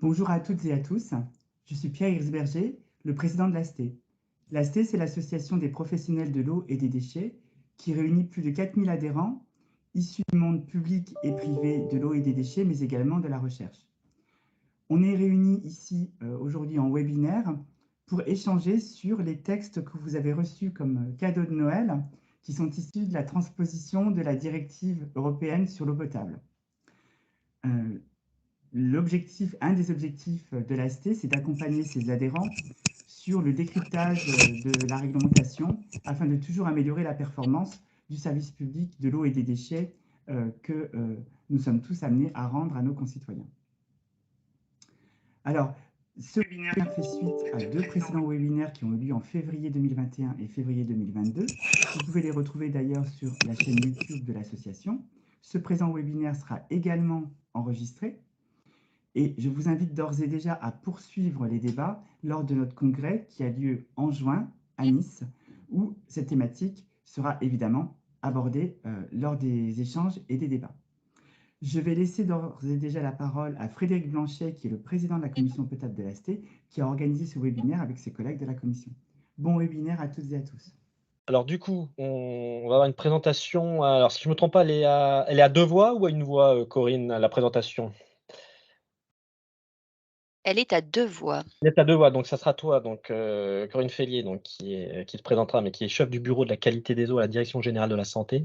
Bonjour à toutes et à tous. Je suis Pierre Hirsberger, le président de l'ASTE. L'ASTE, c'est l'association des professionnels de l'eau et des déchets qui réunit plus de 4000 adhérents issus du monde public et privé de l'eau et des déchets, mais également de la recherche. On est réunis ici aujourd'hui en webinaire pour échanger sur les textes que vous avez reçus comme cadeau de Noël, qui sont issus de la transposition de la directive européenne sur l'eau potable. Un des objectifs de l'AST, c'est d'accompagner ses adhérents sur le décryptage de la réglementation afin de toujours améliorer la performance du service public de l'eau et des déchets que nous sommes tous amenés à rendre à nos concitoyens. Alors, ce webinaire fait suite à deux précédents webinaires qui ont eu lieu en février 2021 et février 2022. Vous pouvez les retrouver d'ailleurs sur la chaîne YouTube de l'association. Ce présent webinaire sera également enregistré. Et je vous invite d'ores et déjà à poursuivre les débats lors de notre congrès qui a lieu en juin à Nice, où cette thématique sera évidemment abordée lors des échanges et des débats. Je vais laisser d'ores et déjà la parole à Frédéric Blanchet, qui est le président de la commission potable de l'AST, qui a organisé ce webinaire avec ses collègues de la commission. Bon webinaire à toutes et à tous. Alors du coup, on va avoir une présentation. Alors si je ne me trompe pas, elle est à 2 voix ou à 1 voix, Corinne, la présentation? Elle est à 2 voix. Elle est à 2 voix, donc ça sera toi, donc Corinne Fellier, donc qui te présentera, mais qui est chef du bureau de la qualité des eaux à la Direction générale de la santé.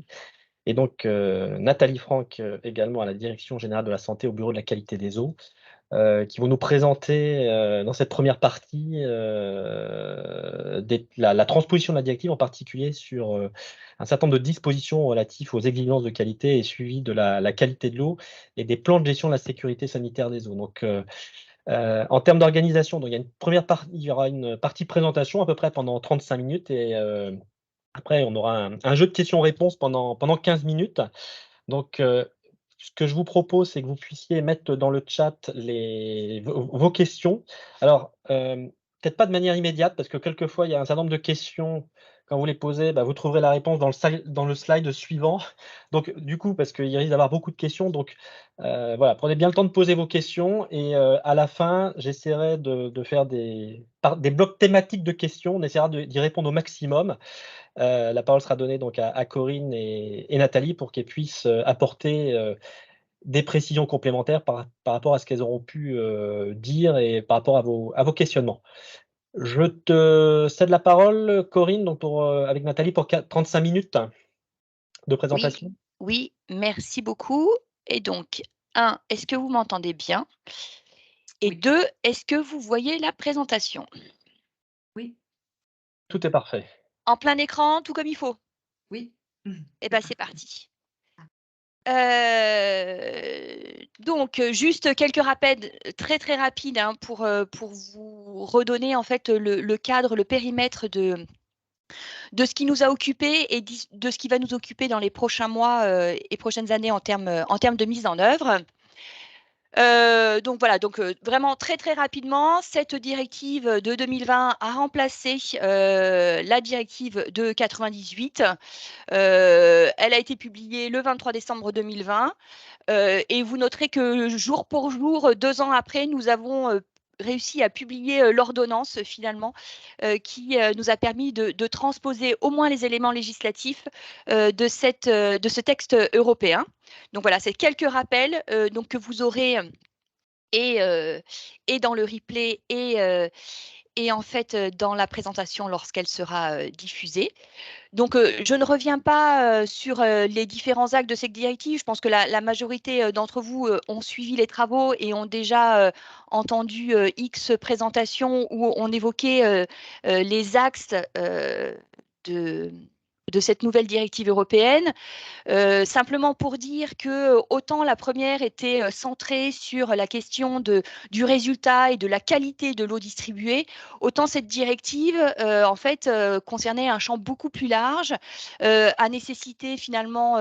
Et donc Nathalie Franck, également à la Direction générale de la santé au bureau de la qualité des eaux. Qui vont nous présenter dans cette première partie la transposition de la directive, en particulier sur un certain nombre de dispositions relatives aux exigences de qualité et suivi de la qualité de l'eau et des plans de gestion de la sécurité sanitaire des eaux. Donc, en termes d'organisation, il y aura une partie présentation à peu près pendant 35 minutes et après on aura un jeu de questions-réponses pendant 15 minutes. Donc, ce que je vous propose, c'est que vous puissiez mettre dans le chat vos questions. Alors, peut-être pas de manière immédiate, parce que quelquefois, il y a un certain nombre de questions, quand vous les posez, vous trouverez la réponse dans le slide suivant. Donc, du coup, parce qu'il risque d'avoir beaucoup de questions, donc voilà, prenez bien le temps de poser vos questions et à la fin, j'essaierai de faire des blocs thématiques de questions. On essaiera d'y répondre au maximum. La parole sera donnée donc à Corinne et Nathalie pour qu'elles puissent apporter des précisions complémentaires par rapport à ce qu'elles auront pu dire et par rapport à vos questionnements. Je te cède la parole, Corinne, donc avec Nathalie pour 35 minutes de Oui, présentation. oui, merci beaucoup. Et donc, 1, est-ce que vous m'entendez bien? Et 2, est-ce que vous voyez la présentation? Oui. Tout est parfait. En plein écran, tout comme il faut? Oui. Eh bien, c'est parti. Donc, juste quelques rappels très, très rapides, hein, pour vous redonner en fait le cadre, le périmètre de ce qui nous a occupés et de ce qui va nous occuper dans les prochains mois et prochaines années en termes de mise en œuvre. Donc voilà, vraiment très très rapidement, cette directive de 2020 a remplacé la directive de 98. Elle a été publiée le 23 décembre 2020 et vous noterez que jour pour jour, 2 ans après, nous avons réussi à publier l'ordonnance finalement qui nous a permis de transposer au moins les éléments législatifs de ce texte européen. Donc voilà, c'est quelques rappels donc que vous aurez et dans le replay et en fait dans la présentation lorsqu'elle sera diffusée. Donc, je ne reviens pas sur les différents actes de cette directive. Je pense que la majorité d'entre vous ont suivi les travaux et ont déjà entendu X présentations où on évoquait les axes de, de cette nouvelle directive européenne. Simplement pour dire que autant la première était centrée sur la question du résultat et de la qualité de l'eau distribuée, autant cette directive en fait concernait un champ beaucoup plus large, a nécessité finalement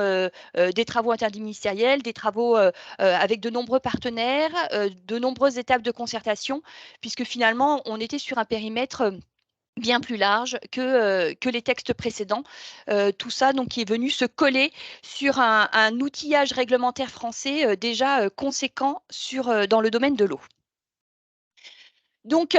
des travaux interministériels, des travaux avec de nombreux partenaires, de nombreuses étapes de concertation, puisque finalement on était sur un périmètre bien plus large que les textes précédents. Tout ça donc qui est venu se coller sur un outillage réglementaire français déjà conséquent dans le domaine de l'eau. Donc,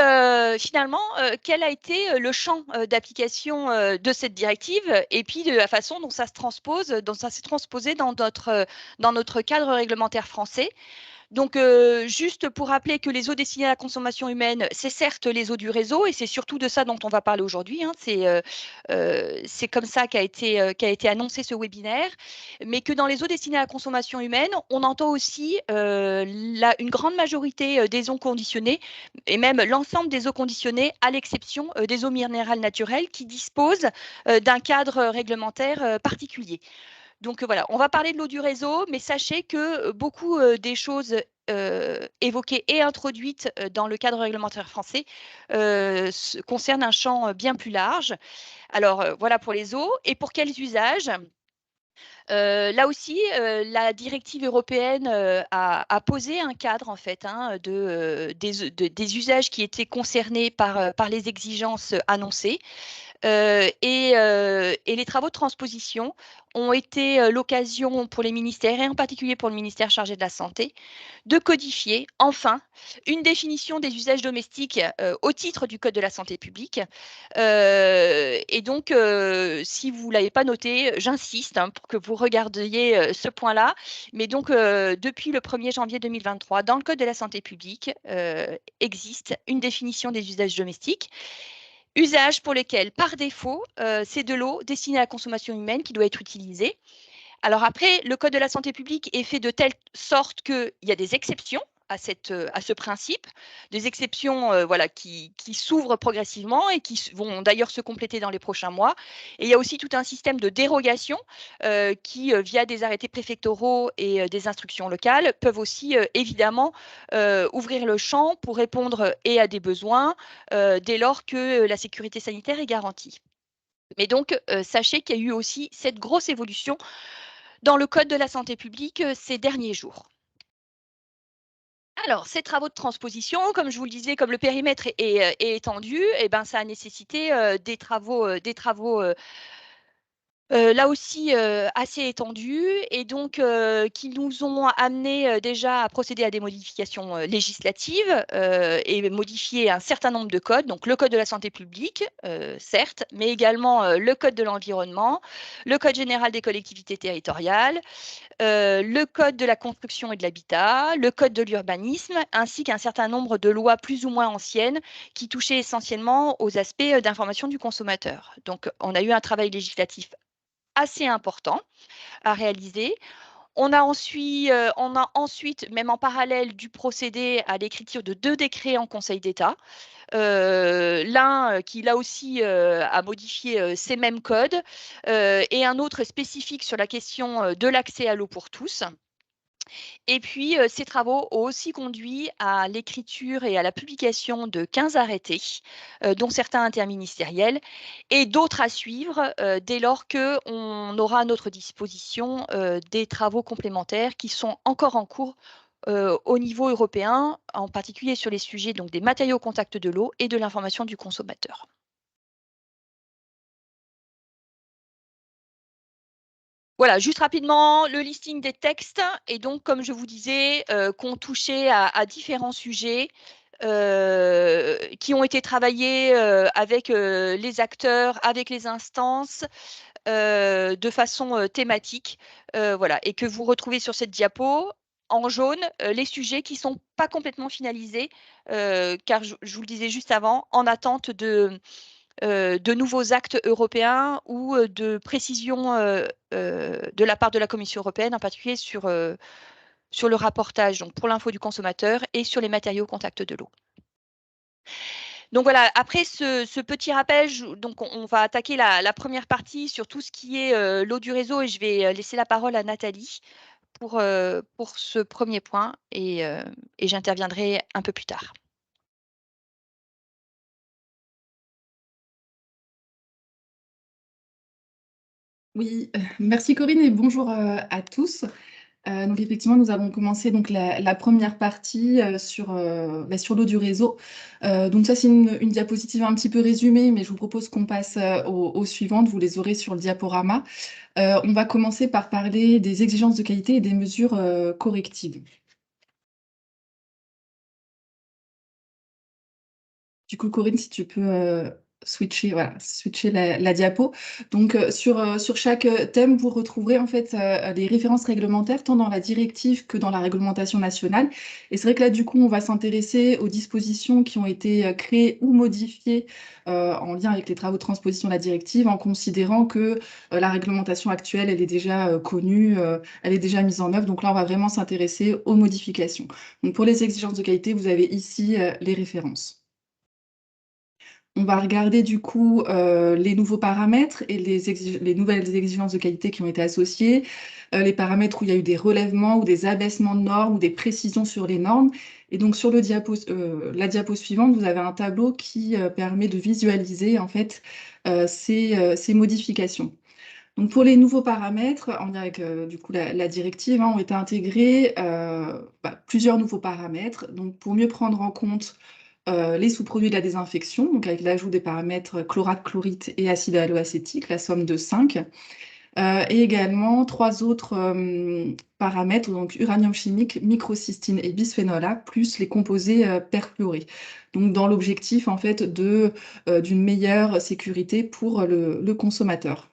finalement, quel a été le champ d'application de cette directive et puis de la façon dont ça se transpose, dont ça s'est transposé dans notre cadre réglementaire français. Donc, juste pour rappeler que les eaux destinées à la consommation humaine, c'est certes les eaux du réseau et c'est surtout de ça dont on va parler aujourd'hui, hein. C'est comme ça qu'a été annoncé ce webinaire, mais que dans les eaux destinées à la consommation humaine, on entend aussi une grande majorité des eaux conditionnées et même l'ensemble des eaux conditionnées, à l'exception des eaux minérales naturelles qui disposent d'un cadre réglementaire particulier. Donc voilà, on va parler de l'eau du réseau, mais sachez que beaucoup des choses évoquées et introduites dans le cadre réglementaire français concernent un champ bien plus large. Alors voilà pour les eaux. Et pour quels usages? Là aussi, la directive européenne a posé un cadre en fait, hein, des usages qui étaient concernés par les exigences annoncées. Et les travaux de transposition ont été l'occasion pour les ministères, et en particulier pour le ministère chargé de la Santé, de codifier enfin une définition des usages domestiques au titre du Code de la santé publique. Et donc, si vous ne l'avez pas noté, j'insiste hein, pour que vous regardiez ce point-là. Mais donc, depuis le 1er janvier 2023, dans le Code de la santé publique, existe une définition des usages domestiques. Usages pour lesquels, par défaut, c'est de l'eau destinée à la consommation humaine qui doit être utilisée. Alors après, le Code de la santé publique est fait de telle sorte qu'il y a des exceptions à ce principe, des exceptions voilà, qui s'ouvrent progressivement et qui vont d'ailleurs se compléter dans les prochains mois. Et il y a aussi tout un système de dérogation qui, via des arrêtés préfectoraux et des instructions locales, peuvent aussi évidemment ouvrir le champ pour répondre et à des besoins dès lors que la sécurité sanitaire est garantie. Mais donc, sachez qu'il y a eu aussi cette grosse évolution dans le Code de la santé publique ces derniers jours. Alors, ces travaux de transposition, comme je vous le disais, comme le périmètre est étendu, eh ben, ça a nécessité des travaux là aussi assez étendus et donc qui nous ont amené déjà à procéder à des modifications législatives et modifier un certain nombre de codes, donc le Code de la santé publique, certes, mais également le Code de l'environnement, le Code général des collectivités territoriales, le Code de la construction et de l'habitat, le Code de l'urbanisme, ainsi qu'un certain nombre de lois plus ou moins anciennes qui touchaient essentiellement aux aspects d'information du consommateur. Donc, on a eu un travail législatif assez important à réaliser. On a ensuite, même en parallèle, dû procéder à l'écriture de 2 décrets en Conseil d'État. L'un qui, là aussi, a modifié ces mêmes codes et un autre spécifique sur la question de l'accès à l'eau pour tous. Et puis, ces travaux ont aussi conduit à l'écriture et à la publication de 15 arrêtés, dont certains interministériels et d'autres à suivre, dès lors qu'on aura à notre disposition, des travaux complémentaires qui sont encore en cours, au niveau européen, en particulier sur les sujets donc des matériaux au contact de l'eau et de l'information du consommateur. Voilà, juste rapidement, le listing des textes et donc, comme je vous disais, qu'on touchait à différents sujets qui ont été travaillés avec les acteurs, avec les instances, de façon thématique. Voilà, et que vous retrouvez sur cette diapo en jaune les sujets qui ne sont pas complètement finalisés, car je vous le disais juste avant, en attente de nouveaux actes européens ou de précisions de la part de la Commission européenne, en particulier sur le rapportage donc pour l'info du consommateur et sur les matériaux au contact de l'eau. Donc voilà, après ce petit rappel, donc on va attaquer la première partie sur tout ce qui est l'eau du réseau et je vais laisser la parole à Nathalie pour ce premier point et j'interviendrai un peu plus tard. Oui, merci Corinne et bonjour à tous. Donc effectivement, nous avons commencé donc la première partie sur l'eau du réseau. Donc ça, c'est une diapositive un petit peu résumée, mais je vous propose qu'on passe aux suivantes. Vous les aurez sur le diaporama. On va commencer par parler des exigences de qualité et des mesures correctives. Du coup, Corinne, si tu peux switcher, voilà, switcher la diapo. Donc, sur chaque thème, vous retrouverez en fait les références réglementaires, tant dans la directive que dans la réglementation nationale. Et c'est vrai que là, du coup, on va s'intéresser aux dispositions qui ont été créées ou modifiées en lien avec les travaux de transposition de la directive, en considérant que la réglementation actuelle, elle est déjà connue, elle est déjà mise en œuvre. Donc là, on va vraiment s'intéresser aux modifications. Donc, pour les exigences de qualité, vous avez ici les références. On va regarder du coup les nouveaux paramètres et les nouvelles exigences de qualité qui ont été associées, les paramètres où il y a eu des relèvements ou des abaissements de normes ou des précisions sur les normes. Et donc sur la diapo suivante, vous avez un tableau qui permet de visualiser en fait ces modifications. Donc pour les nouveaux paramètres, en lien avec du coup la directive, ont été intégrés plusieurs nouveaux paramètres. Donc pour mieux prendre en compte les sous-produits de la désinfection, donc avec l'ajout des paramètres chlorate, chlorite et acide haloacétique, la somme de 5. Et également 3 autres paramètres, donc uranium chimique, microcystine et bisphénol A, plus les composés perfluorés. Donc dans l'objectif en fait d'une meilleure sécurité pour le consommateur.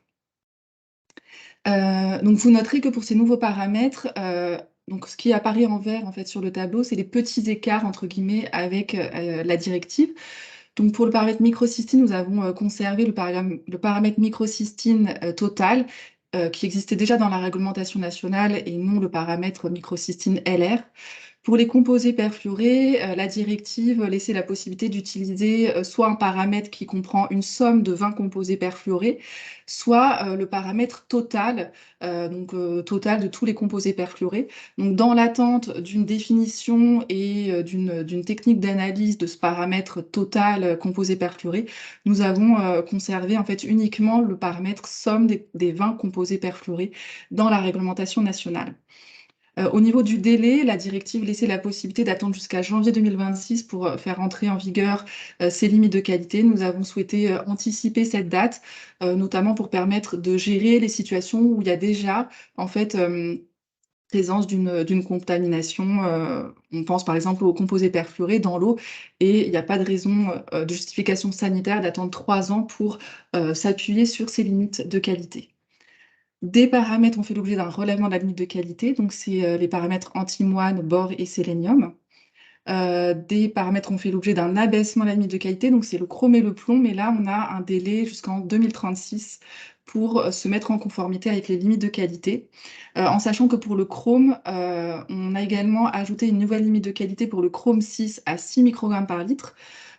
Donc vous noterez que pour ces nouveaux paramètres, donc ce qui apparaît en vert en fait sur le tableau, c'est les petits écarts entre guillemets avec la directive. Donc pour le paramètre microcystine, nous avons conservé le paramètre microcystine total qui existait déjà dans la réglementation nationale et non le paramètre microcystine LR. Pour les composés perfluorés, la directive laissait la possibilité d'utiliser soit un paramètre qui comprend une somme de 20 composés perfluorés, soit le paramètre total, total de tous les composés perfluorés. Donc, dans l'attente d'une définition et d'une technique d'analyse de ce paramètre total composé perfluoré, nous avons conservé en fait uniquement le paramètre somme des 20 composés perfluorés dans la réglementation nationale. Au niveau du délai, la directive laissait la possibilité d'attendre jusqu'à janvier 2026 pour faire entrer en vigueur ces limites de qualité. Nous avons souhaité anticiper cette date, notamment pour permettre de gérer les situations où il y a déjà en fait présence d'une contamination. On pense par exemple aux composés perfluorés dans l'eau et il n'y a pas de raison de justification sanitaire d'attendre 3 ans pour s'appuyer sur ces limites de qualité. Des paramètres ont fait l'objet d'un relèvement de la limite de qualité, donc c'est les paramètres antimoine, bore et sélénium. Des paramètres ont fait l'objet d'un abaissement de la limite de qualité, donc c'est le chrome et le plomb, mais là on a un délai jusqu'en 2036 pour se mettre en conformité avec les limites de qualité. En sachant que pour le chrome, on a également ajouté une nouvelle limite de qualité pour le chrome 6 à 6 microgrammes par litre,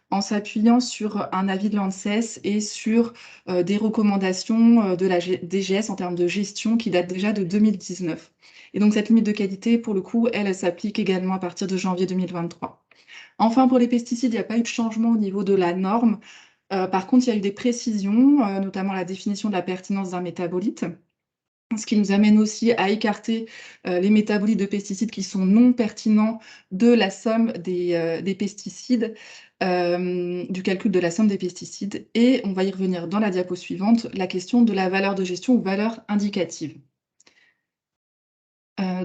en s'appuyant sur un avis de l'ANSES et sur des recommandations de la DGS en termes de gestion qui datent déjà de 2019. Et donc cette limite de qualité, pour le coup, elle s'applique également à partir de janvier 2023. Enfin, pour les pesticides, il n'y a pas eu de changement au niveau de la norme. Par contre, il y a eu des précisions, notamment la définition de la pertinence d'un métabolite, ce qui nous amène aussi à écarter les métabolites de pesticides qui sont non pertinents de la somme des pesticides, du calcul de la somme des pesticides. Et on va y revenir dans la diapo suivante, la question de la valeur de gestion ou valeur indicative.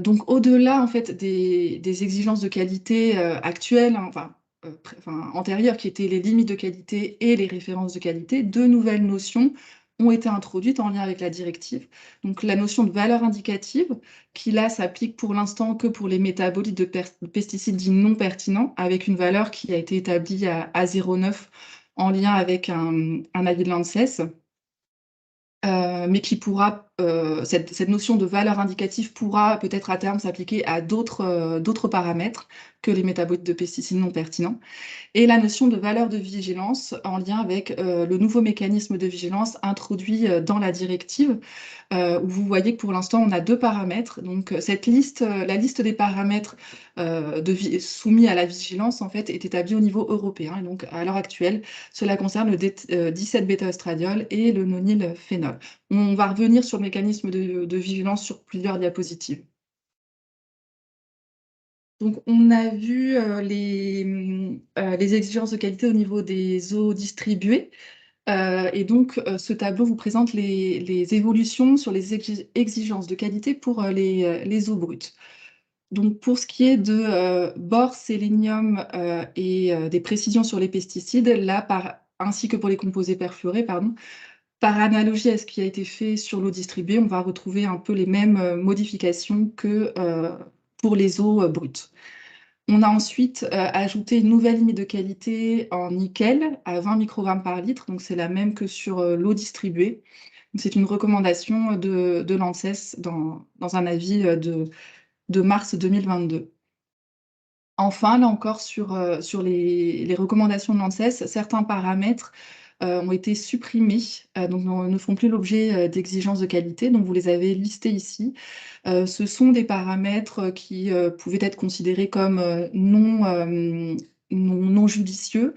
Donc au-delà en fait des exigences de qualité actuelles, antérieures, qui étaient les limites de qualité et les références de qualité, 2 nouvelles notions ont été introduites en lien avec la directive. Donc la notion de valeur indicative, qui là s'applique pour l'instant que pour les métabolites de pesticides dits non pertinents, avec une valeur qui a été établie à 0,9 en lien avec un avis de l'ANSES. Mais qui pourra, cette notion de valeur indicative pourra peut-être à terme s'appliquer à d'autres paramètres que les métabolites de pesticides non pertinents. Et la notion de valeur de vigilance en lien avec le nouveau mécanisme de vigilance introduit dans la directive, où vous voyez que pour l'instant, on a 2 paramètres. Donc, la liste des paramètres soumis à la vigilance, en fait, est établie au niveau européen. Et donc, à l'heure actuelle, cela concerne le 17-bêta-estradiol et le nonylphénol. On va revenir sur le mécanisme de vigilance sur plusieurs diapositives. Donc, on a vu les exigences de qualité au niveau des eaux distribuées. Et donc, ce tableau vous présente les évolutions sur les exigences de qualité pour les eaux brutes. Donc, pour ce qui est de bore, sélénium et des précisions sur les pesticides, là, ainsi que pour les composés perfluorés, pardon, par analogie à ce qui a été fait sur l'eau distribuée, on va retrouver un peu les mêmes modifications que pour les eaux brutes. On a ensuite ajouté une nouvelle limite de qualité en nickel à 20 microgrammes par litre, donc c'est la même que sur l'eau distribuée. C'est une recommandation de l'ANSES dans un avis de mars 2022. Enfin, là encore, sur les recommandations de l'ANSES, certains paramètres ont été supprimés, donc ne font plus l'objet d'exigences de qualité. Donc, vous les avez listés ici. Ce sont des paramètres qui pouvaient être considérés comme non judicieux,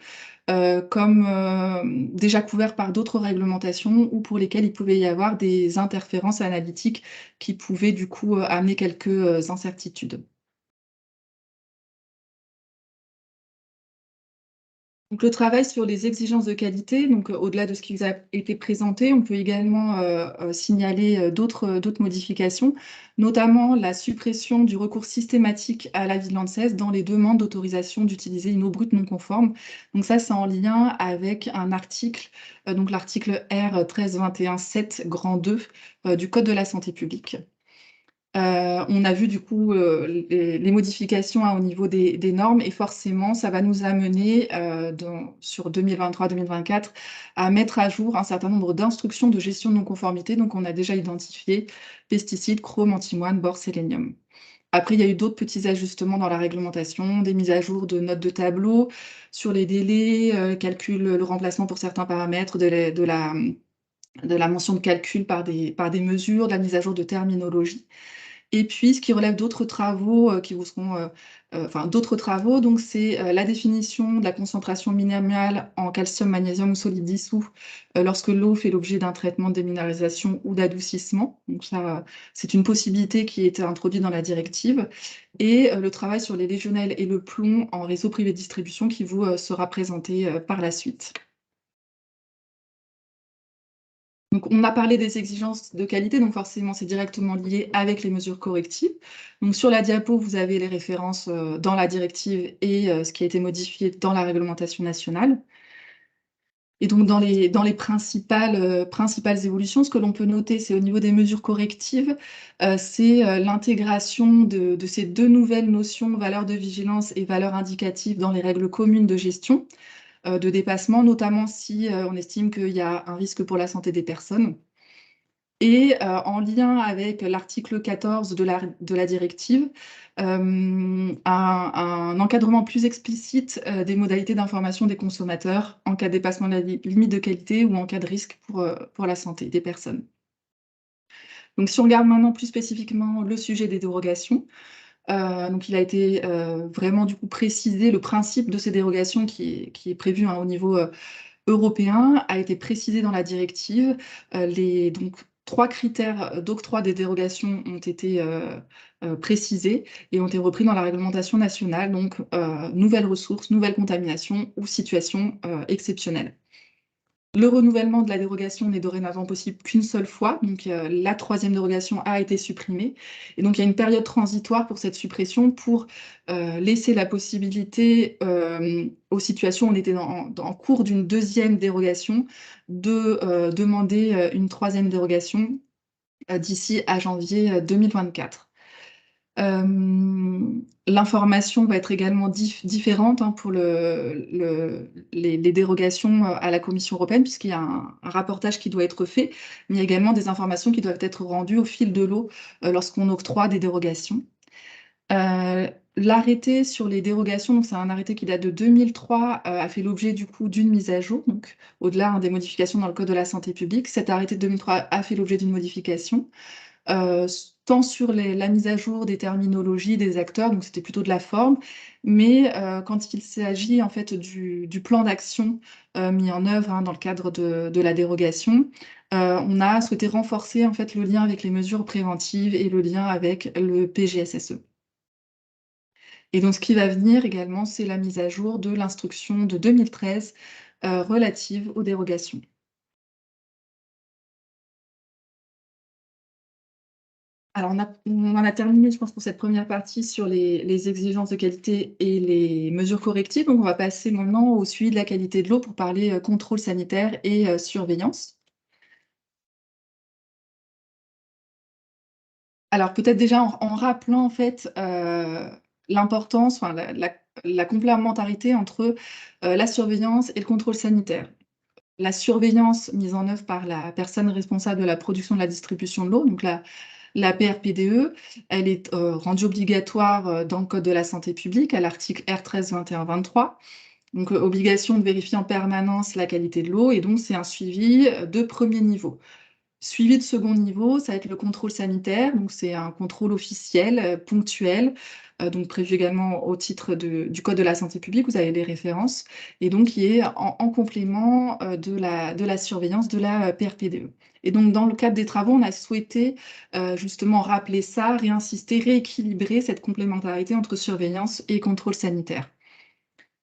comme déjà couverts par d'autres réglementations ou pour lesquels il pouvait y avoir des interférences analytiques qui pouvaient du coup amener quelques incertitudes. Donc, le travail sur les exigences de qualité, donc au-delà de ce qui vous a été présenté, on peut également signaler d'autres modifications, notamment la suppression du recours systématique à l'avis de l'ANSES dans les demandes d'autorisation d'utiliser une eau brute non conforme. Donc ça, c'est en lien avec un article, donc l'article R 1321-7 grand 2 du Code de la santé publique. On a vu du coup les modifications au niveau des normes et forcément, ça va nous amener sur 2023-2024 à mettre à jour un certain nombre d'instructions de gestion de non-conformité. Donc, on a déjà identifié pesticides, chrome, antimoine, bore, sélénium. Après, il y a eu d'autres petits ajustements dans la réglementation, des mises à jour de notes de tableau sur les délais, calcul, le remplacement pour certains paramètres de la mention de calcul par des mesures, de la mise à jour de terminologie. Et puis, ce qui relève d'autres travaux qui vous seront, d'autres travaux, donc c'est la définition de la concentration minimale en calcium, magnésium ou solide dissous lorsque l'eau fait l'objet d'un traitement de déminéralisation ou d'adoucissement. Donc ça, c'est une possibilité qui a été introduite dans la directive. Et le travail sur les légionnels et le plomb en réseau privé de distribution qui vous sera présenté par la suite. Donc, on a parlé des exigences de qualité, donc forcément, c'est directement lié avec les mesures correctives. Donc, sur la diapo, vous avez les références dans la directive et ce qui a été modifié dans la réglementation nationale. Et donc, dans les principales évolutions, ce que l'on peut noter, c'est au niveau des mesures correctives, c'est l'intégration de ces deux nouvelles notions, valeur de vigilance et valeur indicative, dans les règles communes de gestion de dépassement, notamment si on estime qu'il y a un risque pour la santé des personnes. Et en lien avec l'article 14 de la directive, un encadrement plus explicite des modalités d'information des consommateurs en cas de dépassement de la limite de qualité ou en cas de risque pour la santé des personnes. Donc, si on regarde maintenant plus spécifiquement le sujet des dérogations, donc il a été vraiment du coup précisé, le principe de ces dérogations qui est prévu au niveau européen a été précisé dans la directive. Donc, 3 critères d'octroi des dérogations ont été précisés et ont été repris dans la réglementation nationale, donc nouvelles ressources, nouvelles contaminations ou situations exceptionnelles. Le renouvellement de la dérogation n'est dorénavant possible qu'une seule fois, donc la 3e dérogation a été supprimée. Et donc il y a une période transitoire pour cette suppression pour laisser la possibilité aux situations où on était en cours d'une 2e dérogation de demander une 3e dérogation d'ici à janvier 2024. L'information va être également différente pour les dérogations à la Commission européenne, puisqu'il y a un rapportage qui doit être fait, mais il y a également des informations qui doivent être rendues au fil de l'eau lorsqu'on octroie des dérogations. L'arrêté sur les dérogations, c'est un arrêté qui date de 2003, a fait l'objet du coup d'une mise à jour, donc au-delà des modifications dans le Code de la santé publique. Cet arrêté de 2003 a fait l'objet d'une modification. Tant sur la mise à jour des terminologies des acteurs, donc c'était plutôt de la forme, mais quand il s'agit en fait du plan d'action mis en œuvre dans le cadre de la dérogation, on a souhaité renforcer en fait le lien avec les mesures préventives et le lien avec le PGSSE. Et donc ce qui va venir également, c'est la mise à jour de l'instruction de 2013 relative aux dérogations. Alors, on en a terminé, je pense, pour cette première partie sur les exigences de qualité et les mesures correctives. Donc, on va passer maintenant au suivi de la qualité de l'eau pour parler contrôle sanitaire et surveillance. Alors, peut-être déjà en rappelant, en fait, l'importance, enfin, la complémentarité entre la surveillance et le contrôle sanitaire. La surveillance mise en œuvre par la personne responsable de la production et de la distribution de l'eau, donc la PRPDE, elle est rendue obligatoire dans le Code de la santé publique à l'article R13 21-23. Donc, obligation de vérifier en permanence la qualité de l'eau, et donc c'est un suivi de premier niveau. Suivi de second niveau, ça va être le contrôle sanitaire, donc c'est un contrôle officiel, ponctuel, donc prévu également au titre du Code de la santé publique, vous avez les références, et donc qui est en complément de la surveillance de la PRPDE. Et donc dans le cadre des travaux, on a souhaité justement rappeler ça, réinsister, rééquilibrer cette complémentarité entre surveillance et contrôle sanitaire.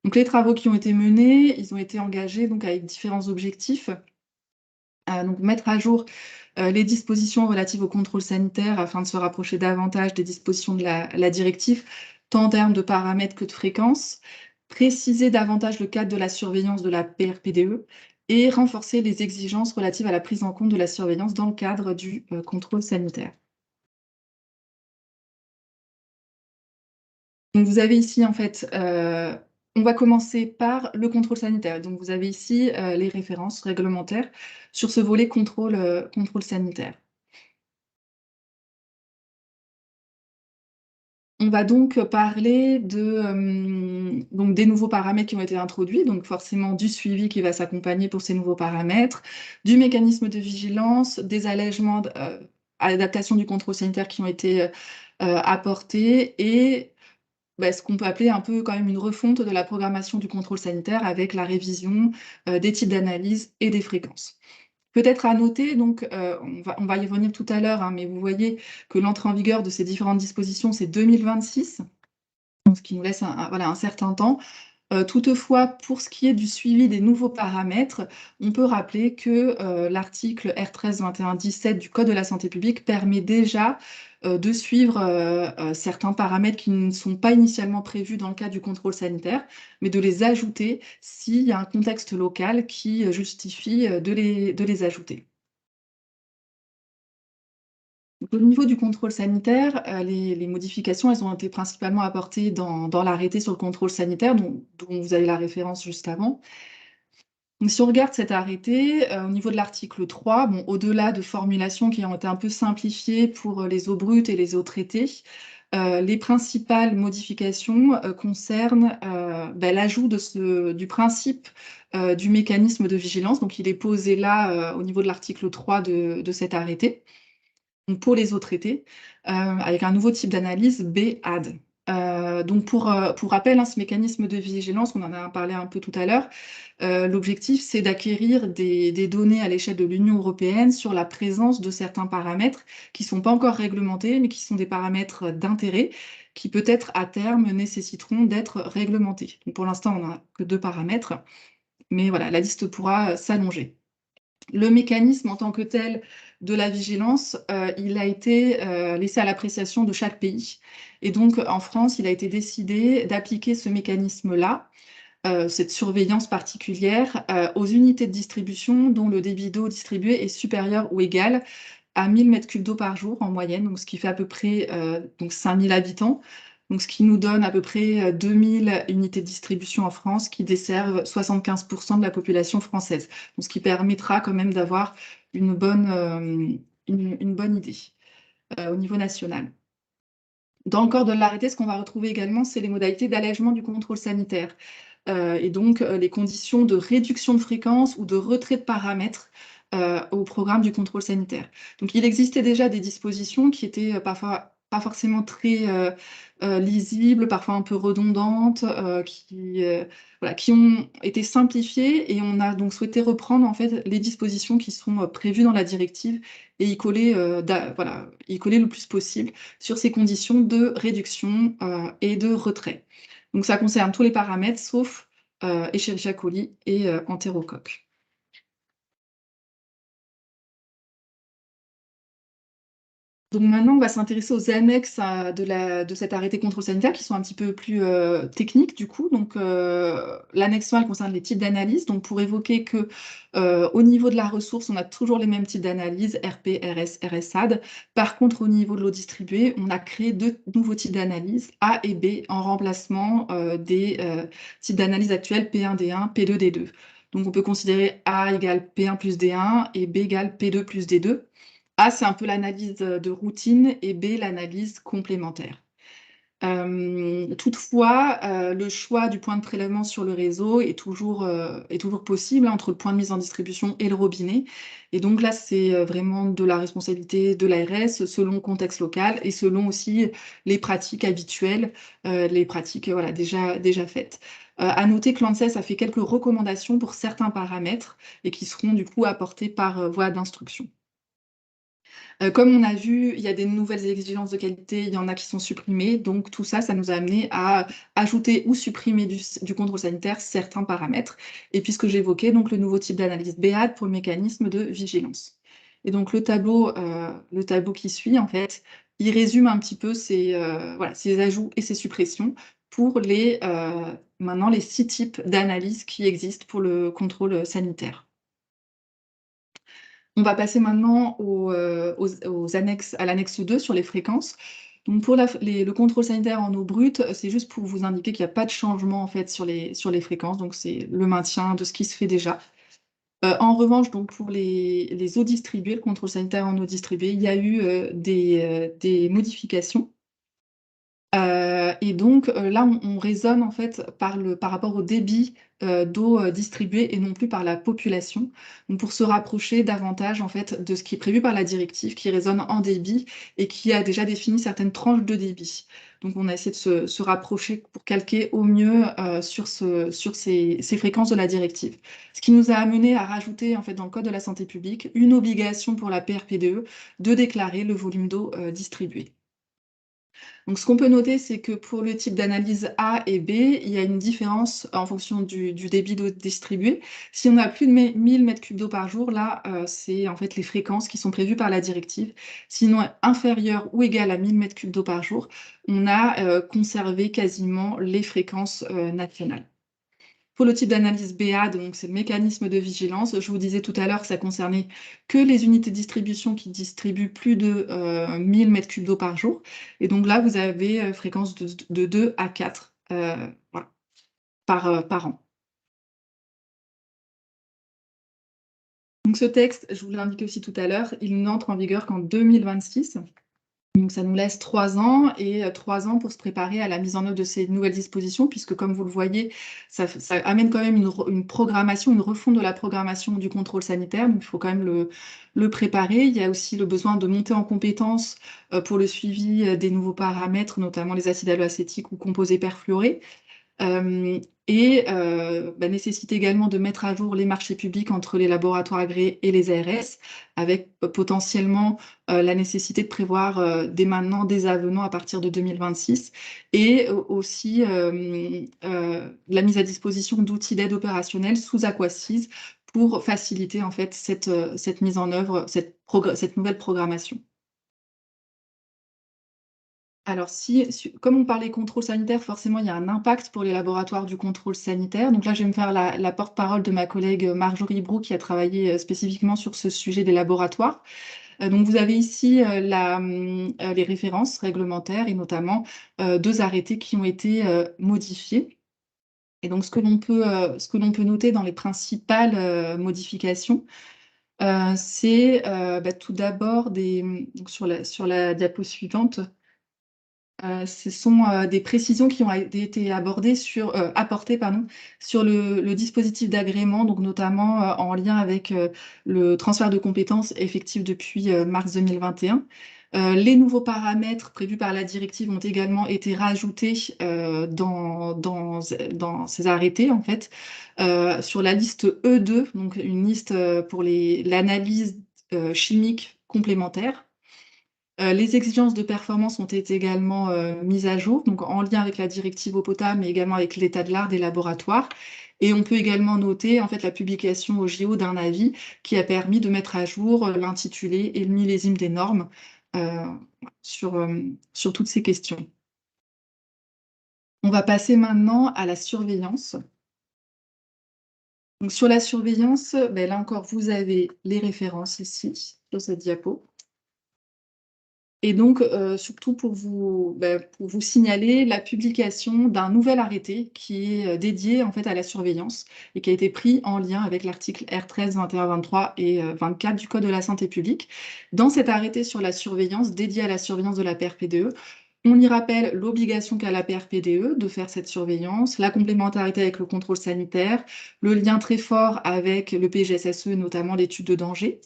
Donc les travaux qui ont été menés, ils ont été engagés donc avec différents objectifs. Donc mettre à jour les dispositions relatives au contrôle sanitaire afin de se rapprocher davantage des dispositions de la directive, tant en termes de paramètres que de fréquences, préciser davantage le cadre de la surveillance de la PRPDE et renforcer les exigences relatives à la prise en compte de la surveillance dans le cadre du contrôle sanitaire. Donc vous avez ici en fait, on va commencer par le contrôle sanitaire. Donc vous avez ici les références réglementaires sur ce volet contrôle sanitaire. On va donc parler donc des nouveaux paramètres qui ont été introduits, donc forcément du suivi qui va s'accompagner pour ces nouveaux paramètres, du mécanisme de vigilance, des allègements, adaptation du contrôle sanitaire qui ont été apportés et ce qu'on peut appeler un peu quand même une refonte de la programmation du contrôle sanitaire avec la révision des types d'analyse et des fréquences. Peut-être à noter, donc, on va y revenir tout à l'heure, hein, mais vous voyez que l'entrée en vigueur de ces différentes dispositions, c'est 2026, donc ce qui nous laisse voilà, un certain temps. Toutefois, pour ce qui est du suivi des nouveaux paramètres, on peut rappeler que l'article R13 21-17 du Code de la santé publique permet déjà de suivre certains paramètres qui ne sont pas initialement prévus dans le cadre du contrôle sanitaire, mais de les ajouter s'il y a un contexte local qui justifie de les ajouter. Au niveau du contrôle sanitaire, les modifications, elles ont été principalement apportées dans l'arrêté sur le contrôle sanitaire, dont vous avez la référence juste avant. Donc, si on regarde cet arrêté, au niveau de l'article 3, bon, au-delà de formulations qui ont été un peu simplifiées pour les eaux brutes et les eaux traitées, les principales modifications concernent l'ajout du principe du mécanisme de vigilance. Donc, il est posé là au niveau de l'article 3 de cet arrêté. Donc pour les eaux traitées, avec un nouveau type d'analyse BAD. Donc pour rappel, hein, ce mécanisme de vigilance, on en a parlé un peu tout à l'heure, l'objectif, c'est d'acquérir des données à l'échelle de l'Union européenne sur la présence de certains paramètres qui ne sont pas encore réglementés, mais qui sont des paramètres d'intérêt, qui peut-être à terme nécessiteront d'être réglementés. Donc pour l'instant, on n'a que 2 paramètres, mais voilà, la liste pourra s'allonger. Le mécanisme en tant que tel de la vigilance, il a été laissé à l'appréciation de chaque pays. Et donc, en France, il a été décidé d'appliquer ce mécanisme-là, cette surveillance particulière, aux unités de distribution dont le débit d'eau distribué est supérieur ou égal à 1000 m3 d'eau par jour en moyenne, donc ce qui fait à peu près 5000 habitants. Donc, ce qui nous donne à peu près 2000 unités de distribution en France qui desservent 75% de la population française. Donc, ce qui permettra quand même d'avoir une bonne idée au niveau national. Dans le corps de l'arrêté, ce qu'on va retrouver également, c'est les modalités d'allègement du contrôle sanitaire et donc les conditions de réduction de fréquence ou de retrait de paramètres au programme du contrôle sanitaire. Donc, il existait déjà des dispositions qui étaient parfois pas forcément très lisibles, parfois un peu redondantes, qui ont été simplifiées et on a donc souhaité reprendre en fait les dispositions qui sont prévues dans la directive et y coller le plus possible sur ces conditions de réduction et de retrait. Donc ça concerne tous les paramètres sauf Escherichia coli et entérocoque. Donc maintenant, on va s'intéresser aux annexes de cet arrêté contrôle sanitaire qui sont un petit peu plus techniques du coup. Donc l'annexe 1, elle concerne les types d'analyse. Donc pour évoquer que au niveau de la ressource, on a toujours les mêmes types d'analyse, RP, RS, RSAD. Par contre, au niveau de l'eau distribuée, on a créé 2 nouveaux types d'analyse, A et B, en remplacement des types d'analyse actuels P1D1, P2D2. Donc on peut considérer A égale P1 plus D1 et B égale P2 plus D2. A, c'est un peu l'analyse de routine et B, l'analyse complémentaire. Toutefois, le choix du point de prélèvement sur le réseau est toujours possible entre le point de mise en distribution et le robinet. Et donc là, c'est vraiment de la responsabilité de l'ARS selon le contexte local et selon aussi les pratiques habituelles, les pratiques voilà, déjà faites. À noter que l'ANSES a fait quelques recommandations pour certains paramètres et qui seront du coup apportés par voie d'instruction. Comme on a vu, il y a des nouvelles exigences de qualité, il y en a qui sont supprimées. Donc tout ça, ça nous a amené à ajouter ou supprimer du contrôle sanitaire certains paramètres. Et puis ce que j'évoquais, donc le nouveau type d'analyse BEAD pour le mécanisme de vigilance. Et donc le tableau qui suit, en fait, il résume un petit peu ces ajouts et ces suppressions pour maintenant les 6 types d'analyses qui existent pour le contrôle sanitaire. On va passer maintenant aux annexes, à l'annexe 2 sur les fréquences. Donc pour le contrôle sanitaire en eau brute, c'est juste pour vous indiquer qu'il n'y a pas de changement en fait sur les fréquences, donc c'est le maintien de ce qui se fait déjà. En revanche, donc pour les eaux distribuées, le contrôle sanitaire en eau distribuée, il y a eu des modifications. Et donc là, on raisonne en fait par rapport au débit d'eau distribuée et non plus par la population. Donc pour se rapprocher davantage en fait de ce qui est prévu par la directive qui raisonne en débit et qui a déjà défini certaines tranches de débit. Donc on a essayé de se rapprocher pour calquer au mieux sur ces fréquences de la directive. Ce qui nous a amené à rajouter en fait dans le Code de la santé publique une obligation pour la PRPDE de déclarer le volume d'eau distribué. Donc, ce qu'on peut noter, c'est que pour le type d'analyse A et B, il y a une différence en fonction du débit d'eau distribué. Si on a plus de 1000 m3 d'eau par jour, là, c'est en fait les fréquences qui sont prévues par la directive. Sinon, inférieure ou égale à 1000 m3 d'eau par jour, on a conservé quasiment les fréquences nationales. Pour le type d'analyse BEAD, donc c'est le mécanisme de vigilance. Je vous disais tout à l'heure que ça concernait que les unités de distribution qui distribuent plus de 1000 m3 d'eau par jour. Et donc là, vous avez fréquence de 2 à 4 voilà, par an. Donc ce texte, je vous l'ai indiqué aussi tout à l'heure, il n'entre en vigueur qu'en 2026. Donc ça nous laisse 3 ans et 3 ans pour se préparer à la mise en œuvre de ces nouvelles dispositions, puisque comme vous le voyez, ça amène quand même une programmation, une refonte de la programmation du contrôle sanitaire. Donc il faut quand même le préparer. Il y a aussi le besoin de monter en compétences pour le suivi des nouveaux paramètres, notamment les acides haloacétiques ou composés perfluorés. Nécessite également de mettre à jour les marchés publics entre les laboratoires agréés et les ARS, avec potentiellement la nécessité de prévoir dès maintenant des avenants à partir de 2026, et aussi la mise à disposition d'outils d'aide opérationnelle sous Aquasis pour faciliter en fait cette mise en œuvre, cette nouvelle programmation. Alors, comme on parlait contrôle sanitaire, forcément, il y a un impact pour les laboratoires du contrôle sanitaire. Donc là, je vais me faire la porte-parole de ma collègue Marjorie Brou, qui a travaillé spécifiquement sur ce sujet des laboratoires. Donc, vous avez ici les références réglementaires et notamment 2 arrêtés qui ont été modifiés. Et donc, ce que l'on peut noter dans les principales modifications, c'est tout d'abord sur la diapo suivante. Ce sont des précisions qui ont été apportées sur le dispositif d'agrément, donc notamment en lien avec le transfert de compétences effectif depuis mars 2021. Les nouveaux paramètres prévus par la directive ont également été rajoutés dans ces arrêtés, en fait, sur la liste E2, donc une liste pour l'analyse chimique complémentaire. Les exigences de performance ont été également mises à jour, donc en lien avec la directive eau potable, mais également avec l'état de l'art des laboratoires. Et on peut également noter en fait la publication au JO d'un avis qui a permis de mettre à jour l'intitulé et le millésime des normes. sur toutes ces questions. On va passer maintenant à la surveillance. Donc, sur la surveillance, là encore, vous avez les références ici, sur cette diapo. Et donc, surtout pour vous signaler la publication d'un nouvel arrêté qui est dédié en fait à la surveillance et qui a été pris en lien avec l'article R13, 21, 23 et 24 du Code de la santé publique. Dans cet arrêté sur la surveillance, dédié à la surveillance de la PRPDE, on y rappelle l'obligation qu'a la PRPDE de faire cette surveillance, la complémentarité avec le contrôle sanitaire, le lien très fort avec le PGSSE, notamment l'étude de danger.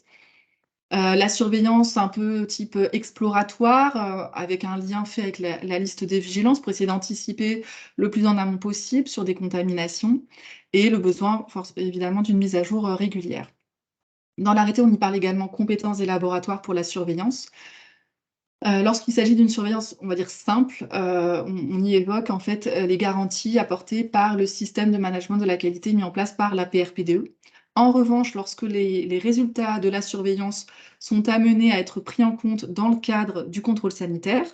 La surveillance un peu type exploratoire, avec un lien fait avec la liste des vigilances pour essayer d'anticiper le plus en amont possible sur des contaminations et le besoin évidemment d'une mise à jour régulière. Dans l'arrêté, on y parle également compétences des laboratoires pour la surveillance. Lorsqu'il s'agit d'une surveillance, on va dire simple, on y évoque en fait les garanties apportées par le système de management de la qualité mis en place par la PRPDE. En revanche, lorsque les résultats de la surveillance sont amenés à être pris en compte dans le cadre du contrôle sanitaire,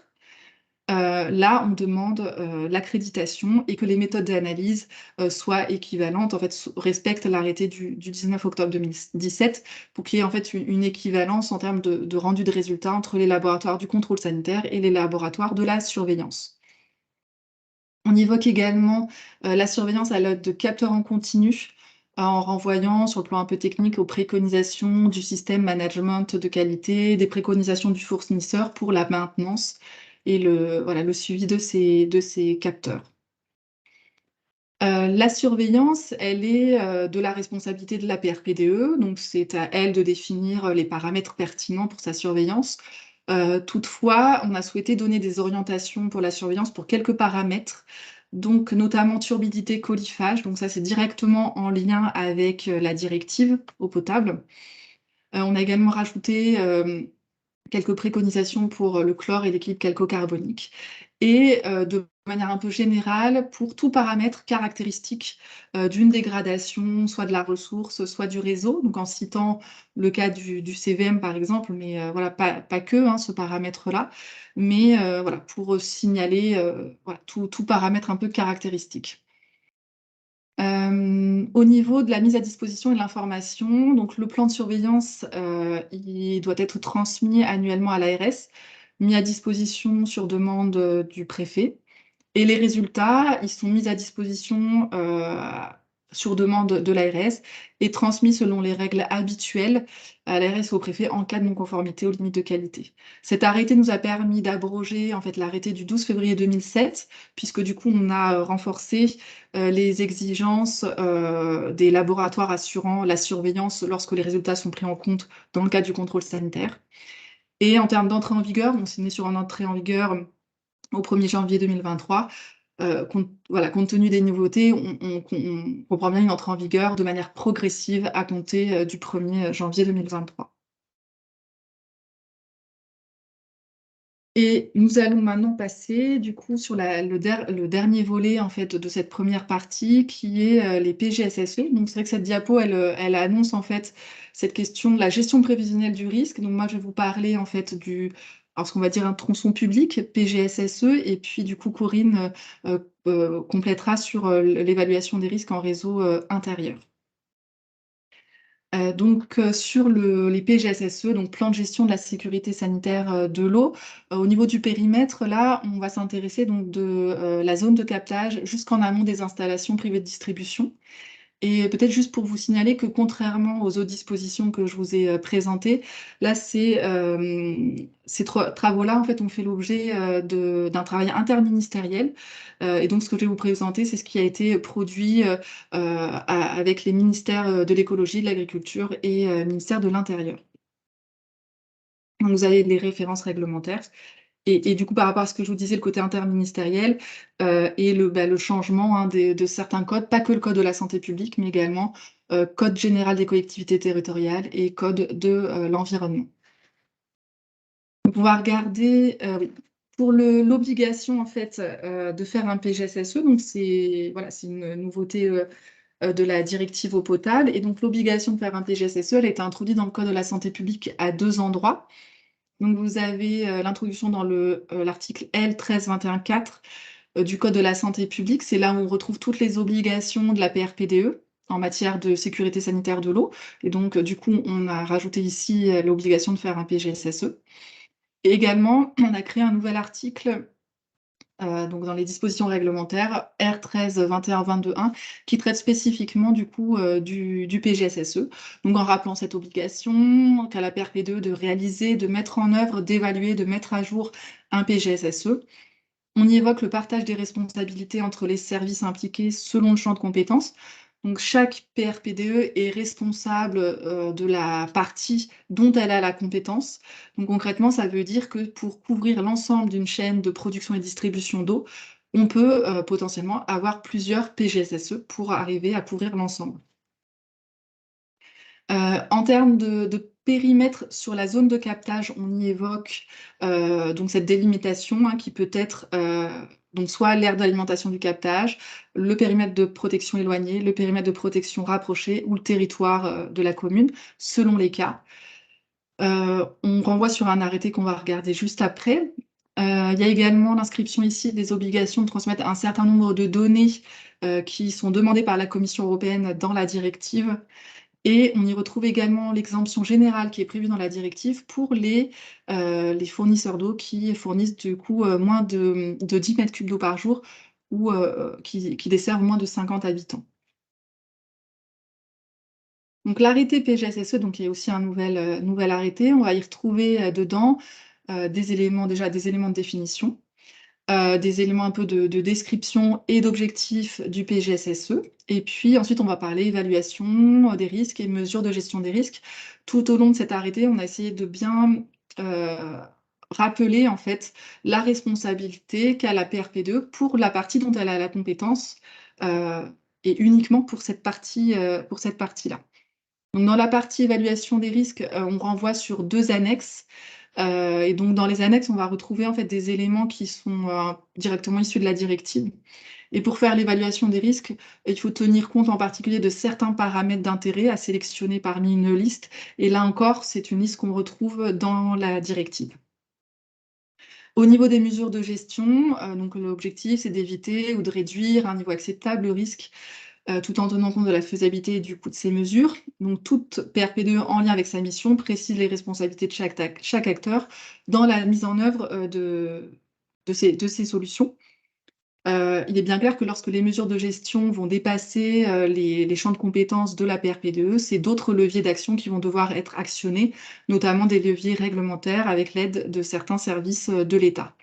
là, on demande l'accréditation et que les méthodes d'analyse soient équivalentes, en fait, respectent l'arrêté du 19 octobre 2017 pour qu'il y ait en fait une équivalence en termes de rendu de résultats entre les laboratoires du contrôle sanitaire et les laboratoires de la surveillance. On évoque également la surveillance à l'aide de capteurs en continu, en renvoyant sur le plan un peu technique aux préconisations du système management de qualité, des préconisations du fournisseur pour la maintenance et le suivi de ces capteurs. La surveillance, elle est de la responsabilité de la PRPDE, donc c'est à elle de définir les paramètres pertinents pour sa surveillance. Toutefois, on a souhaité donner des orientations pour la surveillance pour quelques paramètres, donc notamment turbidité, coliphage, donc ça c'est directement en lien avec la directive eau potable. On a également rajouté quelques préconisations pour le chlore et l'équilibre calcocarbonique. Et de manière un peu générale, pour tout paramètre caractéristique d'une dégradation, soit de la ressource, soit du réseau, donc en citant le cas du CVM par exemple, mais voilà, pas que ce paramètre-là, mais voilà, pour signaler voilà, tout paramètre un peu caractéristique. Au niveau de la mise à disposition et de l'information, donc le plan de surveillance, il doit être transmis annuellement à l'ARS, mis à disposition sur demande du préfet. Et les résultats, ils sont mis à disposition sur demande de l'ARS et transmis selon les règles habituelles à l'ARS et au préfet en cas de non-conformité aux limites de qualité. Cet arrêté nous a permis d'abroger en fait, l'arrêté du 12 février 2007, puisque du coup, on a renforcé les exigences des laboratoires assurant la surveillance lorsque les résultats sont pris en compte dans le cadre du contrôle sanitaire. Et en termes d'entrée en vigueur, on s'est mis sur une entrée en vigueur au 1er janvier 2023. Compte tenu des nouveautés, on comprend bien une entrée en vigueur de manière progressive à compter du 1er janvier 2023. Et nous allons maintenant passer du coup sur le dernier volet en fait, de cette première partie qui est les PGSSE. Donc c'est vrai que cette diapo, elle annonce en fait cette question de la gestion prévisionnelle du risque. Donc moi, je vais vous parler en fait alors ce qu'on va dire un tronçon public, PGSSE, et puis du coup Corinne complétera sur l'évaluation des risques en réseau intérieur. Donc, sur les PGSSE, donc plan de gestion de la sécurité sanitaire de l'eau, au niveau du périmètre, là, on va s'intéresser donc de la zone de captage jusqu'en amont des installations privées de distribution. Et peut-être juste pour vous signaler que contrairement aux autres dispositions que je vous ai présentées, là, ces travaux-là, en fait, ont fait l'objet d'un travail interministériel. Et donc, ce que je vais vous présenter, c'est ce qui a été produit avec les ministères de l'écologie, de l'agriculture et ministère de l'Intérieur. Donc, vous avez les références réglementaires. Et du coup, par rapport à ce que je vous disais, le côté interministériel et le changement de certains codes, pas que le code de la santé publique, mais également code général des collectivités territoriales et code de l'environnement. Donc, on va regarder pour l'obligation en fait de faire un PGSSE. Donc c'est une nouveauté de la directive eau potable. Et donc l'obligation de faire un PGSSE, elle a été introduite dans le code de la santé publique à 2 endroits. Donc, vous avez l'introduction dans l'article L1321-4 du Code de la santé publique. C'est là où on retrouve toutes les obligations de la PRPDE en matière de sécurité sanitaire de l'eau. Et donc, du coup, on a rajouté ici l'obligation de faire un PGSSE. Et également, on a créé un nouvel article donc dans les dispositions réglementaires R13-21-22-1 qui traite spécifiquement du coup du PGSSE. Donc en rappelant cette obligation qu'a la PRPDE de réaliser, de mettre en œuvre, d'évaluer, de mettre à jour un PGSSE. On y évoque le partage des responsabilités entre les services impliqués selon le champ de compétences. Donc, chaque PRPDE est responsable de la partie dont elle a la compétence. Donc, concrètement, ça veut dire que pour couvrir l'ensemble d'une chaîne de production et distribution d'eau, on peut potentiellement avoir plusieurs PGSSE pour arriver à couvrir l'ensemble. En termes de périmètre sur la zone de captage, on y évoque donc cette délimitation qui peut être donc soit l'aire d'alimentation du captage, le périmètre de protection éloigné, le périmètre de protection rapproché ou le territoire de la commune, selon les cas. On renvoie sur un arrêté qu'on va regarder juste après. Il y a également l'inscription ici des obligations de transmettre un certain nombre de données qui sont demandées par la Commission européenne dans la directive. Et on y retrouve également l'exemption générale qui est prévue dans la directive pour les fournisseurs d'eau qui fournissent du coup moins de 10 mètres cubes d'eau par jour ou qui desservent moins de 50 habitants. Donc l'arrêté PGSSE, donc il y a aussi un nouvel arrêté. On va y retrouver dedans des éléments de définition. Des éléments un peu de description et d'objectifs du PGSSE. Et puis ensuite, on va parler évaluation des risques et mesures de gestion des risques. Tout au long de cet arrêté, on a essayé de bien rappeler en fait la responsabilité qu'a la PRPDE pour la partie dont elle a la compétence et uniquement pour cette partie-là. Donc, dans la partie évaluation des risques, on renvoie sur 2 annexes. Et donc, dans les annexes, on va retrouver en fait des éléments qui sont directement issus de la directive. Et pour faire l'évaluation des risques, il faut tenir compte en particulier de certains paramètres d'intérêt à sélectionner parmi une liste. Et là encore, c'est une liste qu'on retrouve dans la directive. Au niveau des mesures de gestion, donc l'objectif, c'est d'éviter ou de réduire à un niveau acceptable le risque tout en tenant compte de la faisabilité et du coût de ces mesures. Donc, toute PRPDE en lien avec sa mission précise les responsabilités de chaque acteur dans la mise en œuvre de ces solutions. Il est bien clair que lorsque les mesures de gestion vont dépasser les champs de compétences de la PRPDE, c'est d'autres leviers d'action qui vont devoir être actionnés, notamment des leviers réglementaires avec l'aide de certains services de l'État.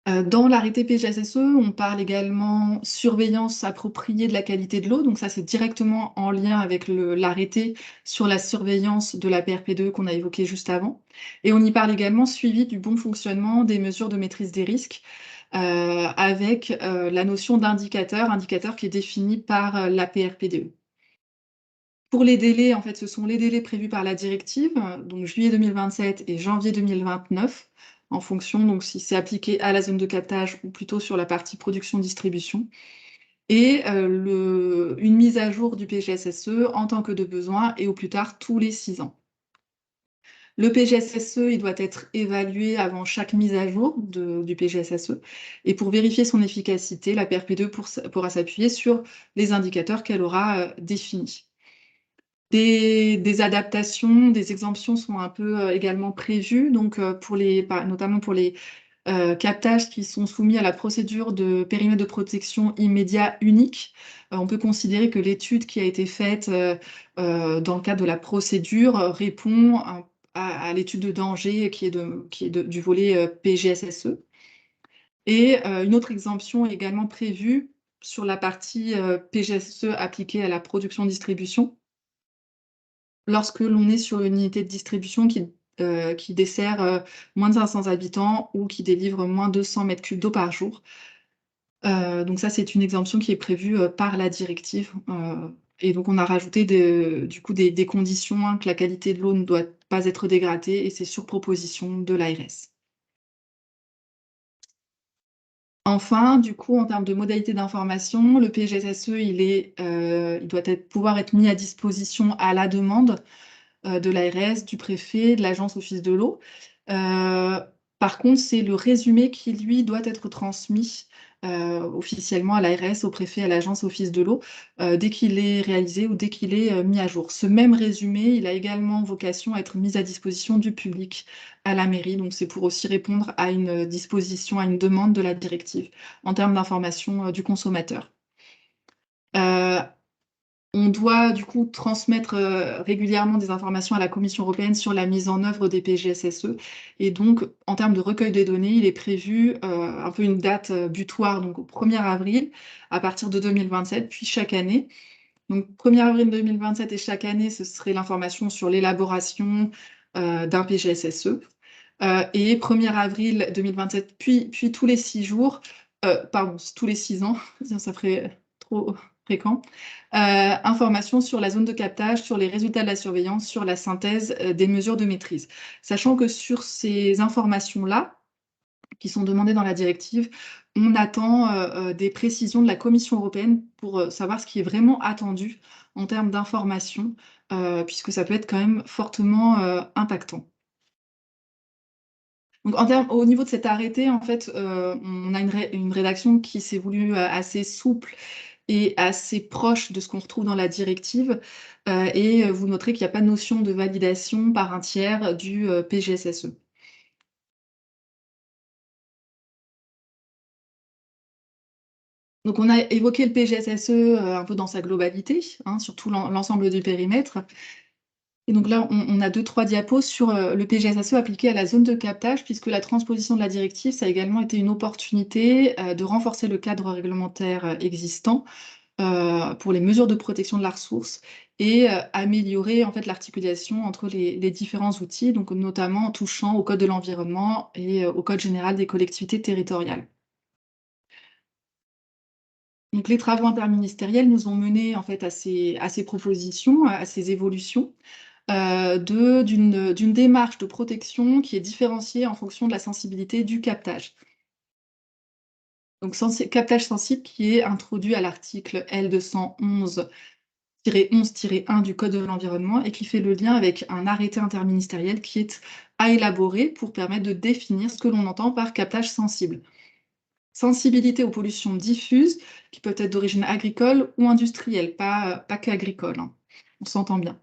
Dans l'arrêté PGSSE, on parle également surveillance appropriée de la qualité de l'eau. Donc ça, c'est directement en lien avec l'arrêté sur la surveillance de la PRPDE qu'on a évoqué juste avant. Et on y parle également suivi du bon fonctionnement des mesures de maîtrise des risques avec la notion d'indicateur qui est définie par la PRPDE. Pour les délais, en fait, ce sont les délais prévus par la directive, donc juillet 2027 et janvier 2029, en fonction, donc si c'est appliqué à la zone de captage ou plutôt sur la partie production-distribution. Et une mise à jour du PGSSE en tant que de besoin et au plus tard tous les 6 ans. Le PGSSE, il doit être évalué avant chaque mise à jour du PGSSE. Et pour vérifier son efficacité, la PRPDE pourra s'appuyer sur les indicateurs qu'elle aura définis. Des adaptations, des exemptions sont un peu également prévues, donc notamment pour les captages qui sont soumis à la procédure de périmètre de protection immédiat unique. On peut considérer que l'étude qui a été faite dans le cadre de la procédure répond à l'étude de danger qui est du volet PGSSE. Et une autre exemption est également prévue sur la partie PGSSE appliquée à la production-distribution. Lorsque l'on est sur une unité de distribution qui dessert moins de 500 habitants ou qui délivre moins de 100 mètres cubes d'eau par jour. Donc ça, c'est une exemption qui est prévue par la directive. Et donc, on a rajouté du coup des conditions que la qualité de l'eau ne doit pas être dégradée et c'est sur proposition de l'ARS. Enfin, du coup, en termes de modalités d'information, le PGSSE, il doit pouvoir être mis à disposition à la demande de l'ARS, du préfet, de l'agence office de l'eau. Par contre, c'est le résumé qui, lui, doit être transmis officiellement à l'ARS, au préfet, à l'agence office de l'eau, dès qu'il est réalisé ou dès qu'il est mis à jour. Ce même résumé, il a également vocation à être mis à disposition du public à la mairie. Donc, c'est pour aussi répondre à une disposition, à une demande de la directive en termes d'information du consommateur. On doit du coup transmettre régulièrement des informations à la Commission européenne sur la mise en œuvre des PGSSE. Et donc, en termes de recueil des données, il est prévu un peu une date butoir, donc au 1er avril, à partir de 2027, puis chaque année. Donc, 1er avril 2027 et chaque année, ce serait l'information sur l'élaboration d'un PGSSE. Et 1er avril 2027, puis tous les 6 jours, pardon, tous les 6 ans, ça ferait trop fréquent, information sur la zone de captage, sur les résultats de la surveillance, sur la synthèse des mesures de maîtrise. Sachant que sur ces informations-là, qui sont demandées dans la directive, on attend des précisions de la Commission européenne pour savoir ce qui est vraiment attendu en termes d'information, puisque ça peut être quand même fortement impactant. Donc, au niveau de cet arrêté, en fait, on a une rédaction qui s'est voulue assez souple et assez proche de ce qu'on retrouve dans la directive. Et vous noterez qu'il n'y a pas de notion de validation par un tiers du PGSSE. Donc, on a évoqué le PGSSE un peu dans sa globalité, hein, sur tout l'ensemble du périmètre. Et donc là, on a 2-3 diapos sur le PGSSE appliqué à la zone de captage, puisque la transposition de la directive, ça a également été une opportunité de renforcer le cadre réglementaire existant pour les mesures de protection de la ressource et améliorer en fait l'articulation entre les différents outils, donc notamment en touchant au Code de l'environnement et au Code général des collectivités territoriales. Donc, les travaux interministériels nous ont menés en fait à ces propositions, à ces évolutions. D'une démarche de protection qui est différenciée en fonction de la sensibilité du captage. Donc, captage sensible qui est introduit à l'article L211-11-1 du Code de l'environnement et qui fait le lien avec un arrêté interministériel qui est à élaborer pour permettre de définir ce que l'on entend par captage sensible. Sensibilité aux pollutions diffuses qui peuvent être d'origine agricole ou industrielle, pas qu'agricole, hein. On s'entend bien.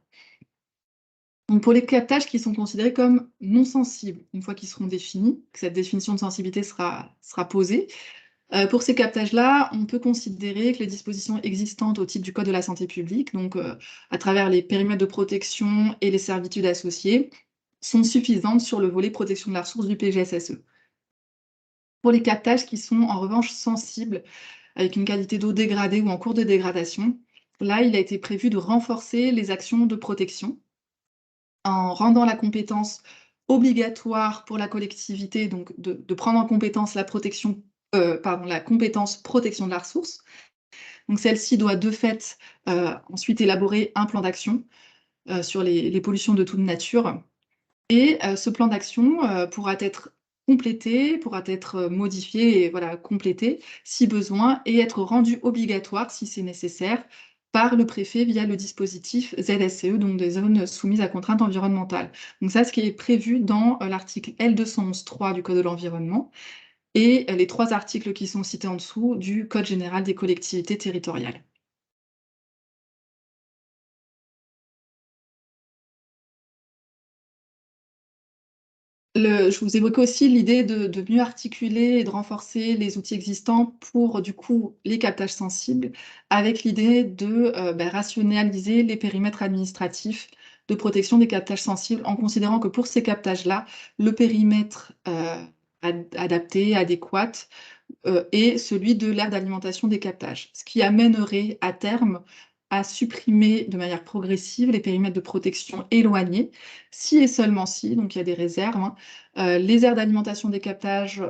Donc, pour les captages qui sont considérés comme non sensibles, une fois qu'ils seront définis, que cette définition de sensibilité sera posée, pour ces captages-là, on peut considérer que les dispositions existantes au titre du Code de la santé publique, donc à travers les périmètres de protection et les servitudes associées, sont suffisantes sur le volet protection de la ressource du PGSSE. Pour les captages qui sont en revanche sensibles, avec une qualité d'eau dégradée ou en cours de dégradation, là, il a été prévu de renforcer les actions de protection en rendant la compétence obligatoire pour la collectivité, donc de prendre en compétence la compétence protection de la ressource. Donc, celle-ci doit de fait ensuite élaborer un plan d'action sur les pollutions de toute nature. Et ce plan d'action pourra être complété, pourra être modifié et voilà, complété si besoin et être rendu obligatoire si c'est nécessaire par le préfet via le dispositif ZSCE, donc des zones soumises à contraintes environnementales. Donc ça, ce qui est prévu dans l'article L211-3 du Code de l'environnement et les 3 articles qui sont cités en dessous du Code général des collectivités territoriales. Je vous évoquais aussi l'idée de mieux articuler et de renforcer les outils existants pour, du coup, les captages sensibles, avec l'idée de rationaliser les périmètres administratifs de protection des captages sensibles, en considérant que pour ces captages-là, le périmètre adapté, adéquat, est celui de l'aire d'alimentation des captages, ce qui amènerait à terme à supprimer de manière progressive les périmètres de protection éloignés, si et seulement si, donc il y a des réserves, hein, les aires d'alimentation des captages,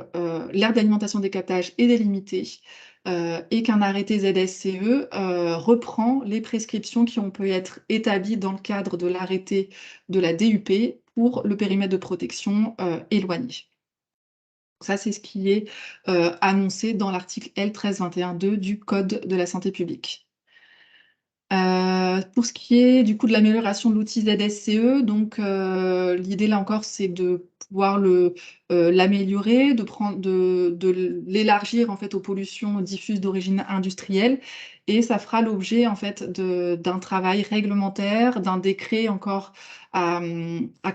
l'aire d'alimentation des captages est délimitée et qu'un arrêté ZSCE reprend les prescriptions qui ont pu être établies dans le cadre de l'arrêté de la DUP pour le périmètre de protection éloigné. Ça, c'est ce qui est annoncé dans l'article L1321-2 du Code de la santé publique. Pour ce qui est du coup de l'amélioration de l'outil ZSCE, donc l'idée là encore c'est de pouvoir l'améliorer, de l'élargir en fait aux pollutions diffuses d'origine industrielle, et ça fera l'objet en fait d'un travail réglementaire, d'un décret encore à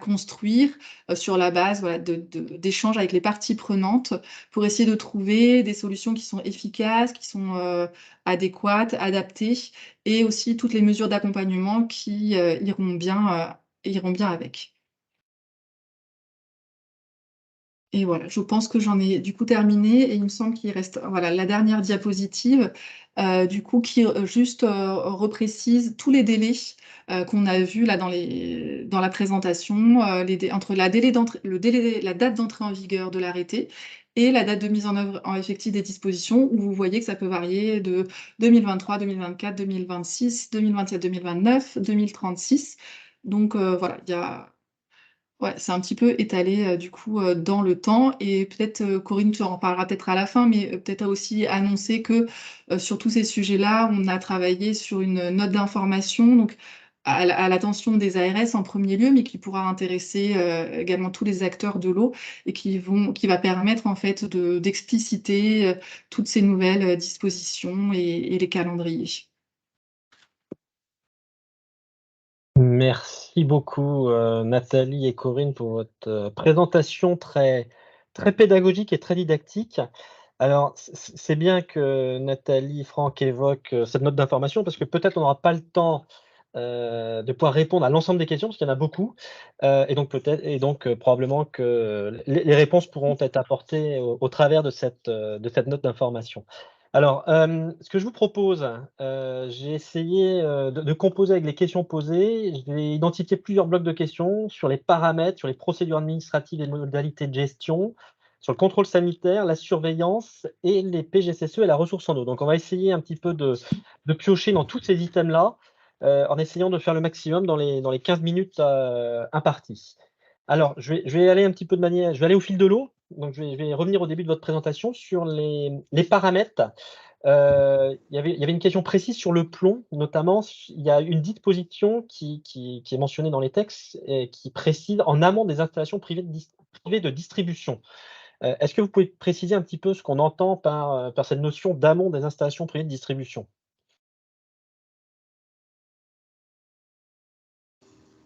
construire sur la base voilà, d'échanges avec les parties prenantes pour essayer de trouver des solutions qui sont efficaces, qui sont adéquates, adaptées, et aussi toutes les mesures d'accompagnement qui iront bien avec. Et voilà, je pense que j'en ai du coup terminé, et il me semble qu'il reste voilà, la dernière diapositive, du coup, qui juste reprécise tous les délais qu'on a vus là dans la présentation, entre la date d'entrée en vigueur de l'arrêté et la date de mise en œuvre en effectif des dispositions, où vous voyez que ça peut varier de 2023, 2024, 2026, 2027, 2029, 2036. Donc voilà, il y a ouais, c'est un petit peu étalé du coup dans le temps, et peut-être Corinne, tu en parleras peut-être à la fin, mais peut-être aussi annoncer que sur tous ces sujets-là, on a travaillé sur une note d'information, donc à l'attention des ARS en premier lieu, mais qui pourra intéresser également tous les acteurs de l'eau, et qui va permettre en fait d'expliciter toutes ces nouvelles dispositions et les calendriers. Merci beaucoup, Nathalie et Corinne, pour votre présentation très, très pédagogique et très didactique. Alors, c'est bien que Nathalie, Franck évoquent cette note d'information, parce que peut-être on n'aura pas le temps de pouvoir répondre à l'ensemble des questions, parce qu'il y en a beaucoup, et donc probablement que les réponses pourront être apportées au travers de cette note d'information. Alors, ce que je vous propose, j'ai essayé de composer avec les questions posées. J'ai identifié plusieurs blocs de questions sur les paramètres, sur les procédures administratives et modalités de gestion, sur le contrôle sanitaire, la surveillance et les PGCSE et la ressource en eau. Donc, on va essayer un petit peu de piocher dans tous ces items-là, en essayant de faire le maximum dans les 15 minutes imparties. Alors, je vais aller un petit peu je vais aller au fil de l'eau. Donc, je vais revenir au début de votre présentation sur les paramètres. Il y avait une question précise sur le plomb, notamment. Il y a une disposition qui est mentionnée dans les textes et qui précise en amont des installations privées de distribution. Est-ce que vous pouvez préciser un petit peu ce qu'on entend par cette notion d'amont des installations privées de distribution?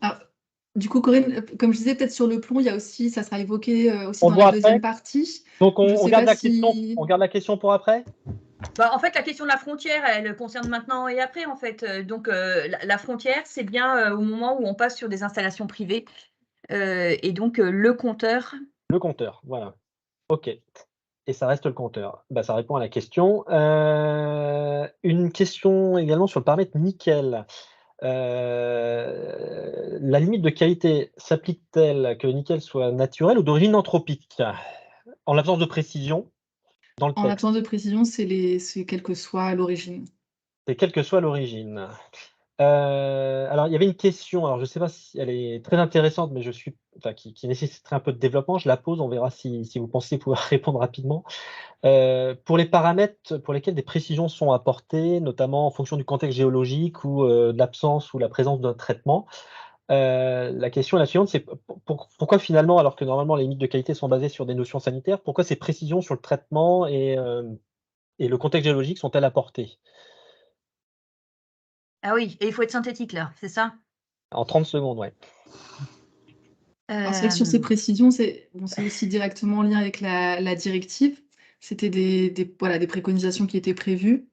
Alors, du coup, Corinne, comme je disais, peut-être sur le plomb, il y a aussi, ça sera évoqué aussi On dans voit la après. deuxième partie. Donc, Je on sais garde pas la question, si... on garde la question pour après? Bah, en fait, la question de la frontière, elle concerne maintenant et après, en fait. Donc, la frontière, c'est bien au moment où on passe sur des installations privées. Et donc, le compteur. Le compteur, voilà. OK. Et ça reste le compteur. Bah, ça répond à la question. Une question également sur le paramètre nickel. La limite de qualité s'applique-t-elle que le nickel soit naturel ou d'origine anthropique? En l'absence de précision dans le En texte, l'absence de précision, c'est quelle que soit l'origine. et quelle que soit l'origine. Alors il y avait une question, alors je ne sais pas si elle est très intéressante, mais qui nécessiterait un peu de développement. Je la pose, on verra si vous pensez pouvoir répondre rapidement. Pour les paramètres pour lesquels des précisions sont apportées, notamment en fonction du contexte géologique ou de l'absence ou la présence d'un traitement, la question est la suivante, c'est pourquoi finalement, alors que normalement les limites de qualité sont basées sur des notions sanitaires, pourquoi ces précisions sur le traitement et le contexte géologique sont-elles apportées? Ah oui, et il faut être synthétique là, c'est ça? En 30 secondes, ouais. Alors, c'est vrai que sur ces précisions, c'est aussi directement en lien avec la directive. C'était voilà, des préconisations qui étaient prévues.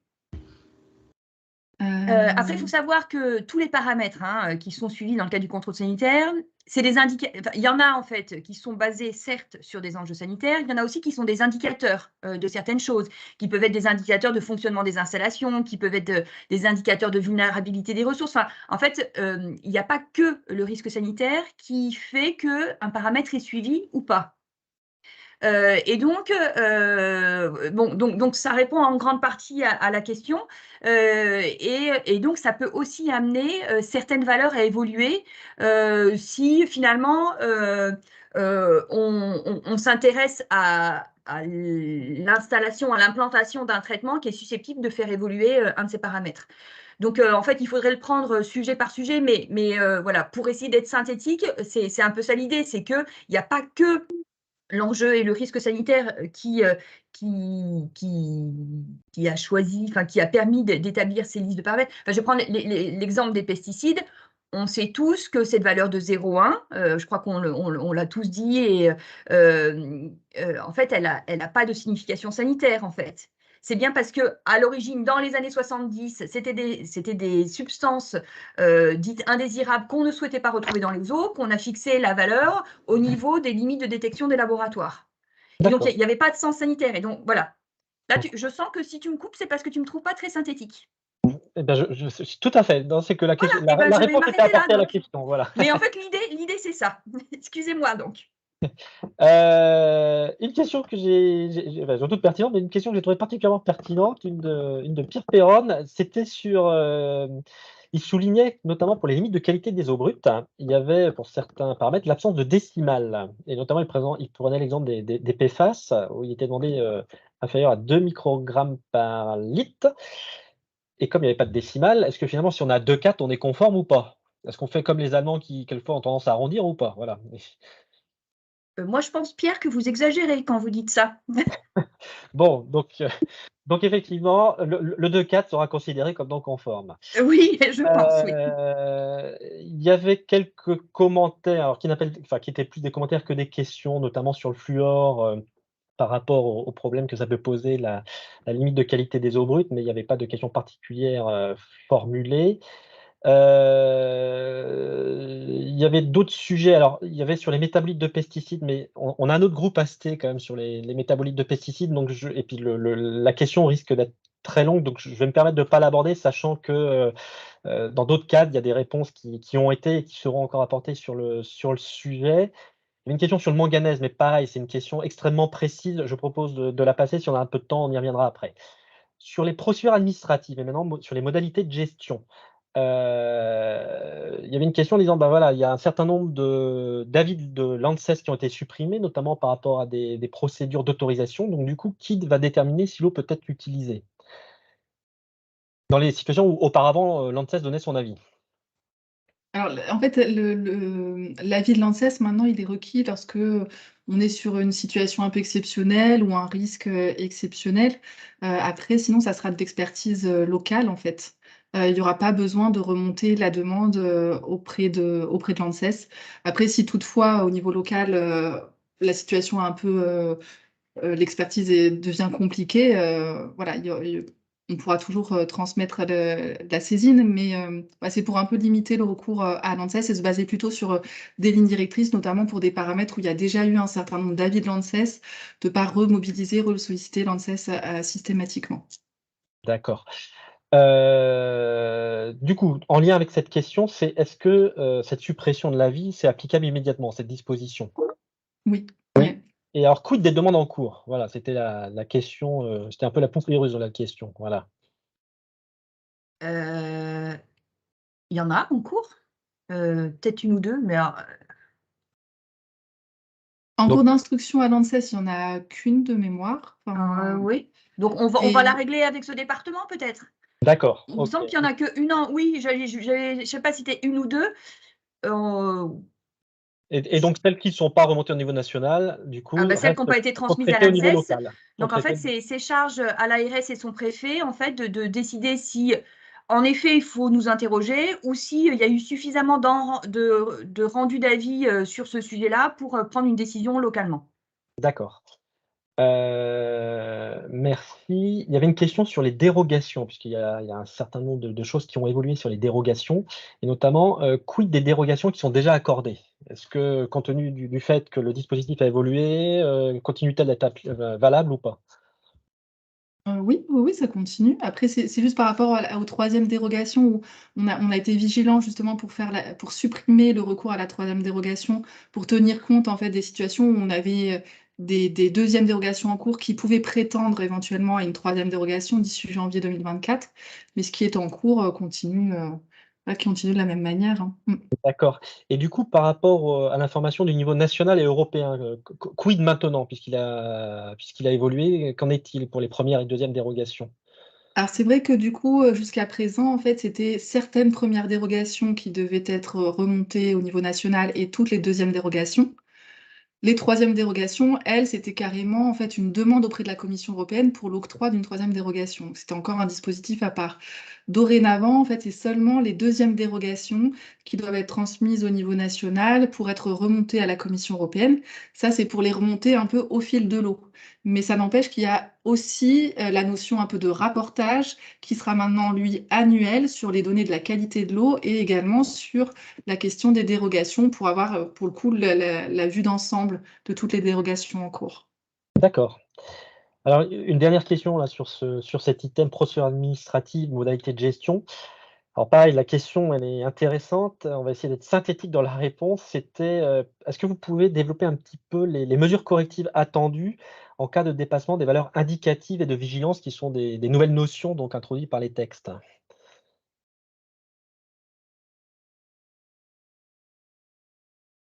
Après, il faut savoir que tous les paramètres qui sont suivis dans le cadre du contrôle sanitaire, c'est des indicateurs. Il y en a en fait qui sont basés certes sur des enjeux sanitaires, il y en a aussi qui sont des indicateurs de certaines choses, qui peuvent être des indicateurs de fonctionnement des installations, qui peuvent être des indicateurs de vulnérabilité des ressources. Enfin, en fait, il n'y a pas que le risque sanitaire qui fait qu'un paramètre est suivi ou pas. Et donc, donc ça répond en grande partie à la question. Et donc, ça peut aussi amener certaines valeurs à évoluer si finalement on s'intéresse à l'installation, à l'implantation d'un traitement qui est susceptible de faire évoluer un de ces paramètres. Donc, en fait, il faudrait le prendre sujet par sujet, mais voilà, pour essayer d'être synthétique, c'est un peu ça l'idée, c'est qu'il n'y a pas que l'enjeu et le risque sanitaire qui a choisi, enfin, qui a permis d'établir ces listes de paramètres. Enfin, je vais prendre l'exemple des pesticides. On sait tous que cette valeur de 0,1, je crois qu'on l'a tous dit, et en fait, elle n'a pas de signification sanitaire, en fait. C'est bien parce que à l'origine, dans les années 70, c'était des substances dites indésirables qu'on ne souhaitait pas retrouver dans les eaux, qu'on a fixé la valeur au niveau des limites de détection des laboratoires. Et donc, il n'y avait pas de sens sanitaire. Et donc, voilà. Là, je sens que si tu me coupes, c'est parce que tu ne me trouves pas très synthétique. Eh ben, tout à fait. C'est que la question, voilà, la réponse était apportée à la question. Voilà. Mais en fait, l'idée, c'est ça. Excusez-moi donc. Une question que j'ai toute pertinente, mais une question que j'ai trouvée particulièrement pertinente, une de Pierre Perron, c'était sur, il soulignait notamment pour les limites de qualité des eaux brutes, hein, il y avait pour certains paramètres l'absence de décimales, et notamment il prenait l'exemple des PFAS, où il était demandé inférieur à 2 microgrammes par litre, et comme il n'y avait pas de décimale, est-ce que finalement si on a 2,4, on est conforme ou pas? Est-ce qu'on fait comme les Allemands qui quelquefois ont tendance à arrondir ou pas? Voilà. Moi, je pense, Pierre, que vous exagérez quand vous dites ça. Bon, donc effectivement, le 2,4 sera considéré comme non conforme. Oui, je pense, oui. Il y avait quelques commentaires, alors qui étaient plus des commentaires que des questions, notamment sur le fluor, par rapport au problème que ça peut poser, la limite de qualité des eaux brutes, mais il n'y avait pas de questions particulières formulées. Il y avait d'autres sujets. Alors, il y avait sur les métabolites de pesticides, mais on a un autre groupe AST quand même sur les métabolites de pesticides. Donc et puis la question risque d'être très longue, donc je vais me permettre de ne pas l'aborder, sachant que dans d'autres cadres, il y a des réponses qui ont été et qui seront encore apportées sur le sujet. Il y a une question sur le manganèse, mais pareil, c'est une question extrêmement précise. Je propose de la passer. Si on a un peu de temps, on y reviendra après. Sur les procédures administratives et maintenant sur les modalités de gestion. Il y avait une question en disant, bah voilà, il y a un certain nombre d'avis de l'ANSES qui ont été supprimés, notamment par rapport à des procédures d'autorisation. Donc, du coup, qui va déterminer si l'eau peut être utilisée? Dans les situations où auparavant, l'ANSES donnait son avis. Alors, en fait, l'avis de l'ANSES, maintenant, il est requis lorsque on est sur une situation un peu exceptionnelle ou un risque exceptionnel. Après, sinon, ça sera de l'expertise locale, en fait. Il n'y aura pas besoin de remonter la demande auprès de l'ANSES. Après, si toutefois, au niveau local, la situation est un peu... l'expertise devient compliquée, voilà, on pourra toujours transmettre la saisine, mais c'est pour un peu limiter le recours à l'ANSES et se baser plutôt sur des lignes directrices, notamment pour des paramètres où il y a déjà eu un certain nombre d'avis de l'ANSES, de ne pas remobiliser, solliciter l'ANSES systématiquement. D'accord. Du coup, en lien avec cette question, c'est est-ce que cette suppression de l'avis, c'est applicable immédiatement, cette disposition? Oui. Et alors, quid des demandes en cours? Voilà, c'était la question, c'était un peu la poupée russe de la question, voilà. Il y en a en cours, peut-être une ou deux, mais en cours d'instruction à l'ANSES, il n'y en a qu'une de mémoire. oui. Donc, on va la régler avec ce département, peut-être? D'accord. Il me semble qu'il n'y en a qu'une. Oui, je ne sais pas si c'était une ou deux. Et donc, celles qui ne sont pas remontées au niveau national, du coup, celles qui n'ont pas été transmises à au niveau l'ANSES. local. Donc, en fait, c'est charge à l'ARS et son préfet, en fait, de décider si, en effet, il faut nous interroger ou s'il y a eu suffisamment de rendu d'avis sur ce sujet-là pour prendre une décision localement. D'accord. Merci. Il y avait une question sur les dérogations, puisqu'il y a un certain nombre de choses qui ont évolué sur les dérogations, et notamment, quid des dérogations qui sont déjà accordées? Est-ce que, compte tenu du fait que le dispositif a évolué, continue-t-elle d'être valable ou pas? Oui, ça continue. Après, c'est juste par rapport aux troisième dérogation où on a été vigilant justement pour supprimer le recours à la troisième dérogation, pour tenir compte en fait des situations où on avait des deuxièmes dérogations en cours qui pouvaient prétendre éventuellement à une troisième dérogation d'ici janvier 2024. Mais ce qui est en cours continue qui continue de la même manière, hein. D'accord. Et du coup, par rapport à l'information du niveau national et européen, quid maintenant, puisqu'il a évolué, qu'en est-il pour les premières et deuxièmes dérogations? Alors c'est vrai que du coup, jusqu'à présent, en fait, c'était certaines premières dérogations qui devaient être remontées au niveau national et toutes les deuxièmes dérogations. Les troisièmes dérogations, elles, c'était carrément en fait une demande auprès de la Commission européenne pour l'octroi d'une troisième dérogation. Donc, c'était encore un dispositif à part. Dorénavant, en fait, c'est seulement les deuxièmes dérogations qui doivent être transmises au niveau national pour être remontées à la Commission européenne. Ça, c'est pour les remonter un peu au fil de l'eau. Mais ça n'empêche qu'il y a aussi la notion un peu de rapportage qui sera maintenant, lui, annuel sur les données de la qualité de l'eau et également sur la question des dérogations pour avoir, pour le coup, la vue d'ensemble de toutes les dérogations en cours. D'accord. Alors, une dernière question là sur cet item procédure administrative, modalité de gestion. Alors pareil, la question, elle est intéressante. On va essayer d'être synthétique dans la réponse. C'était, est-ce que vous pouvez développer un petit peu les mesures correctives attendues en cas de dépassement des valeurs indicatives et de vigilance qui sont des nouvelles notions donc introduites par les textes?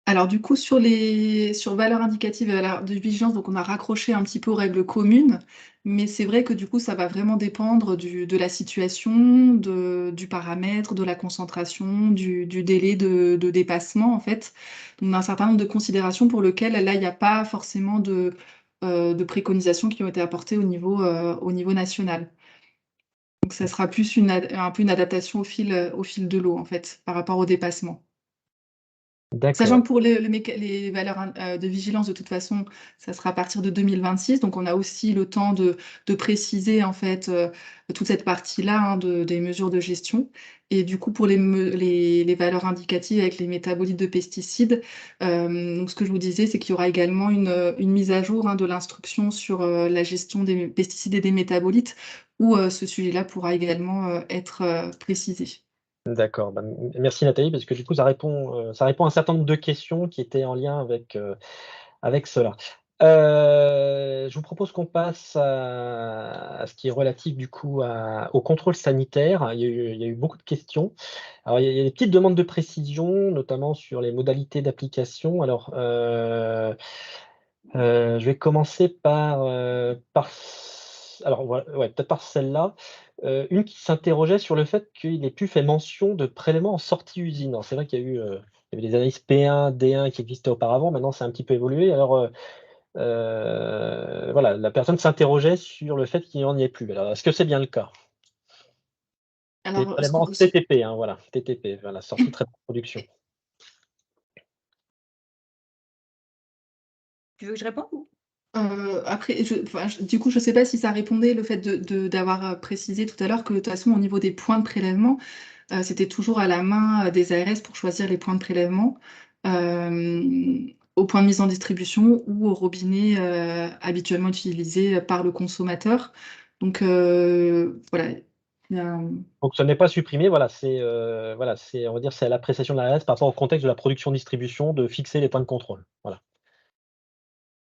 Alors du coup, sur valeurs indicatives et valeurs de vigilance, donc on a raccroché un petit peu aux règles communes, mais c'est vrai que du coup, ça va vraiment dépendre de la situation, du paramètre, de la concentration, du délai de dépassement, en fait. Donc, on a un certain nombre de considérations pour lesquelles, là, il n'y a pas forcément de préconisations qui ont été apportées au niveau national. Donc, ça sera plus un peu une adaptation au fil de l'eau, en fait, par rapport au dépassement. Sachant D'accord, que pour les valeurs de vigilance, de toute façon, ça sera à partir de 2026. Donc, on a aussi le temps de préciser, en fait, toute cette partie-là, hein, des mesures de gestion. Et du coup, pour les valeurs indicatives avec les métabolites de pesticides, donc ce que je vous disais, c'est qu'il y aura également une mise à jour, hein, de l'instruction sur la gestion des pesticides et des métabolites, où ce sujet-là pourra également être précisé. d'accord. Bah, merci Nathalie, parce que du coup, ça répond à un certain nombre de questions qui étaient en lien avec cela. Je vous propose qu'on passe à ce qui est relatif du coup au contrôle sanitaire. Il y a eu beaucoup de questions. Alors il y a des petites demandes de précision, notamment sur les modalités d'application. Alors, je vais commencer alors voilà, ouais, peut-être par celle-là. Une qui s'interrogeait sur le fait qu'il n'ait plus fait mention de prélèvement en sortie usine. Alors c'est vrai qu'il y a eu, il y avait des analyses P1, D1 qui existaient auparavant, maintenant ça a un petit peu évolué. Alors, voilà, la personne s'interrogeait sur le fait qu'il n'y en ait plus. Alors, est-ce que c'est bien le cas? Des Alors, prélèvements en TTP, hein, voilà, TTP, voilà, sortie traitement production. Tu veux que je réponde? Après, du coup, je ne sais pas si ça répondait le fait d'avoir précisé tout à l'heure que de toute façon, au niveau des points de prélèvement, c'était toujours à la main des ARS pour choisir les points de prélèvement, au point de mise en distribution ou au robinet habituellement utilisé par le consommateur. Donc, voilà. Il y a un- Donc ce n'est pas supprimé, voilà, on va dire, c'est à l'appréciation de l'ARS par rapport au contexte de la production-distribution de fixer les points de contrôle, voilà.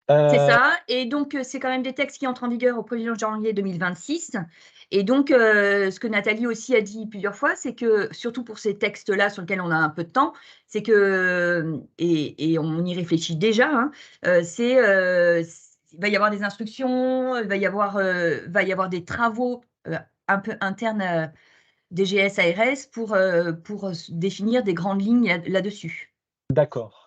C'est Heu, ça, et donc c'est quand même des textes qui entrent en vigueur au 1er janvier 2026. Et donc ce que Nathalie aussi a dit plusieurs fois, c'est que surtout pour ces textes-là sur lesquels on a un peu de temps, c'est que, et on y réfléchit déjà, hein, il va y avoir des instructions, il va y avoir des travaux un peu internes DGS, ARS pour définir des grandes lignes là-dessus. d'accord.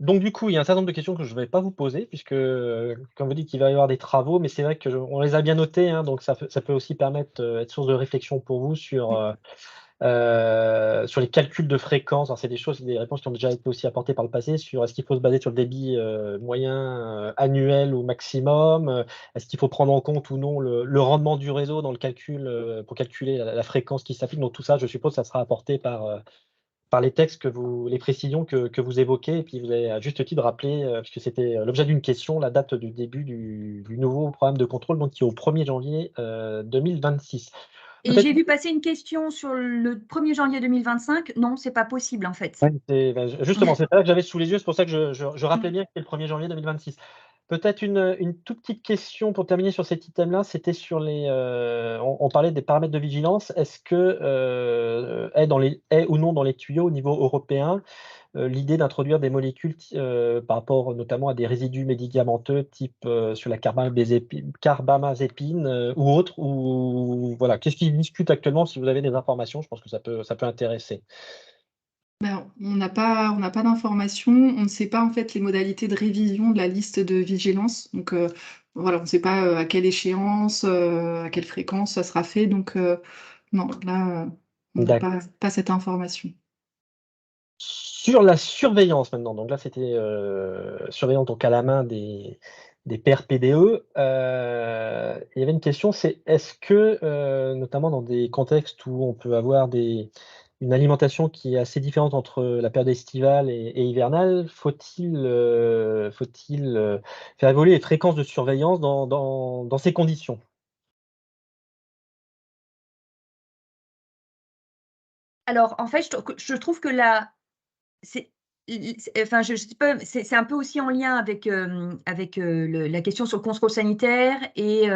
Donc du coup, il y a un certain nombre de questions que je ne vais pas vous poser puisque, comme vous dites, il va y avoir des travaux, mais c'est vrai que on les a bien notés, hein, donc ça peut aussi permettre, être source de réflexion pour vous sur les calculs de fréquence. Alors c'est des réponses qui ont déjà été aussi apportées par le passé sur est-ce qu'il faut se baser sur le débit, moyen, annuel ou maximum? Est-ce qu'il faut prendre en compte ou non le rendement du réseau dans le calcul, pour calculer la fréquence qui s'applique? Donc tout ça, je suppose, ça sera apporté par les textes les précisions que vous évoquez. Et puis vous avez à juste titre rappelé, puisque c'était, l'objet d'une question, la date du début du nouveau programme de contrôle, donc qui est au 1er janvier, 2026. Et Peut-être. j'ai vu passer une question sur le 1er janvier 2025. Non, c'est pas possible en fait. Ouais, justement, c'est ça que j'avais sous les yeux, c'est pour ça que je rappelais Mmh. bien que c'était le 1er janvier 2026. Peut-être une toute petite question pour terminer sur cet item-là, c'était sur les, on parlait des paramètres de vigilance. Est-ce que, est ou non dans les tuyaux au niveau européen, l'idée d'introduire des molécules par rapport notamment à des résidus médicamenteux type, sur la carbamazépine, ou autre, ou voilà? Qu'est-ce qu'ils discutent actuellement? Si vous avez des informations, je pense que ça peut intéresser. Ben, on n'a pas d'informations, on ne sait pas en fait les modalités de révision de la liste de vigilance. Donc voilà, on ne sait pas à quelle échéance, à quelle fréquence ça sera fait. Donc non, là, on n'a pas cette information. Sur la surveillance maintenant, donc là c'était, surveillance donc à la main des PRPDE. Il y avait une question, c'est est-ce que, notamment dans des contextes où on peut avoir une alimentation qui est assez différente entre la période estivale et hivernale, faut-il faire évoluer les fréquences de surveillance dans ces conditions? Alors, en fait, je trouve que là, enfin, je sais pas, c'est un peu aussi en lien avec, la question sur le contrôle sanitaire et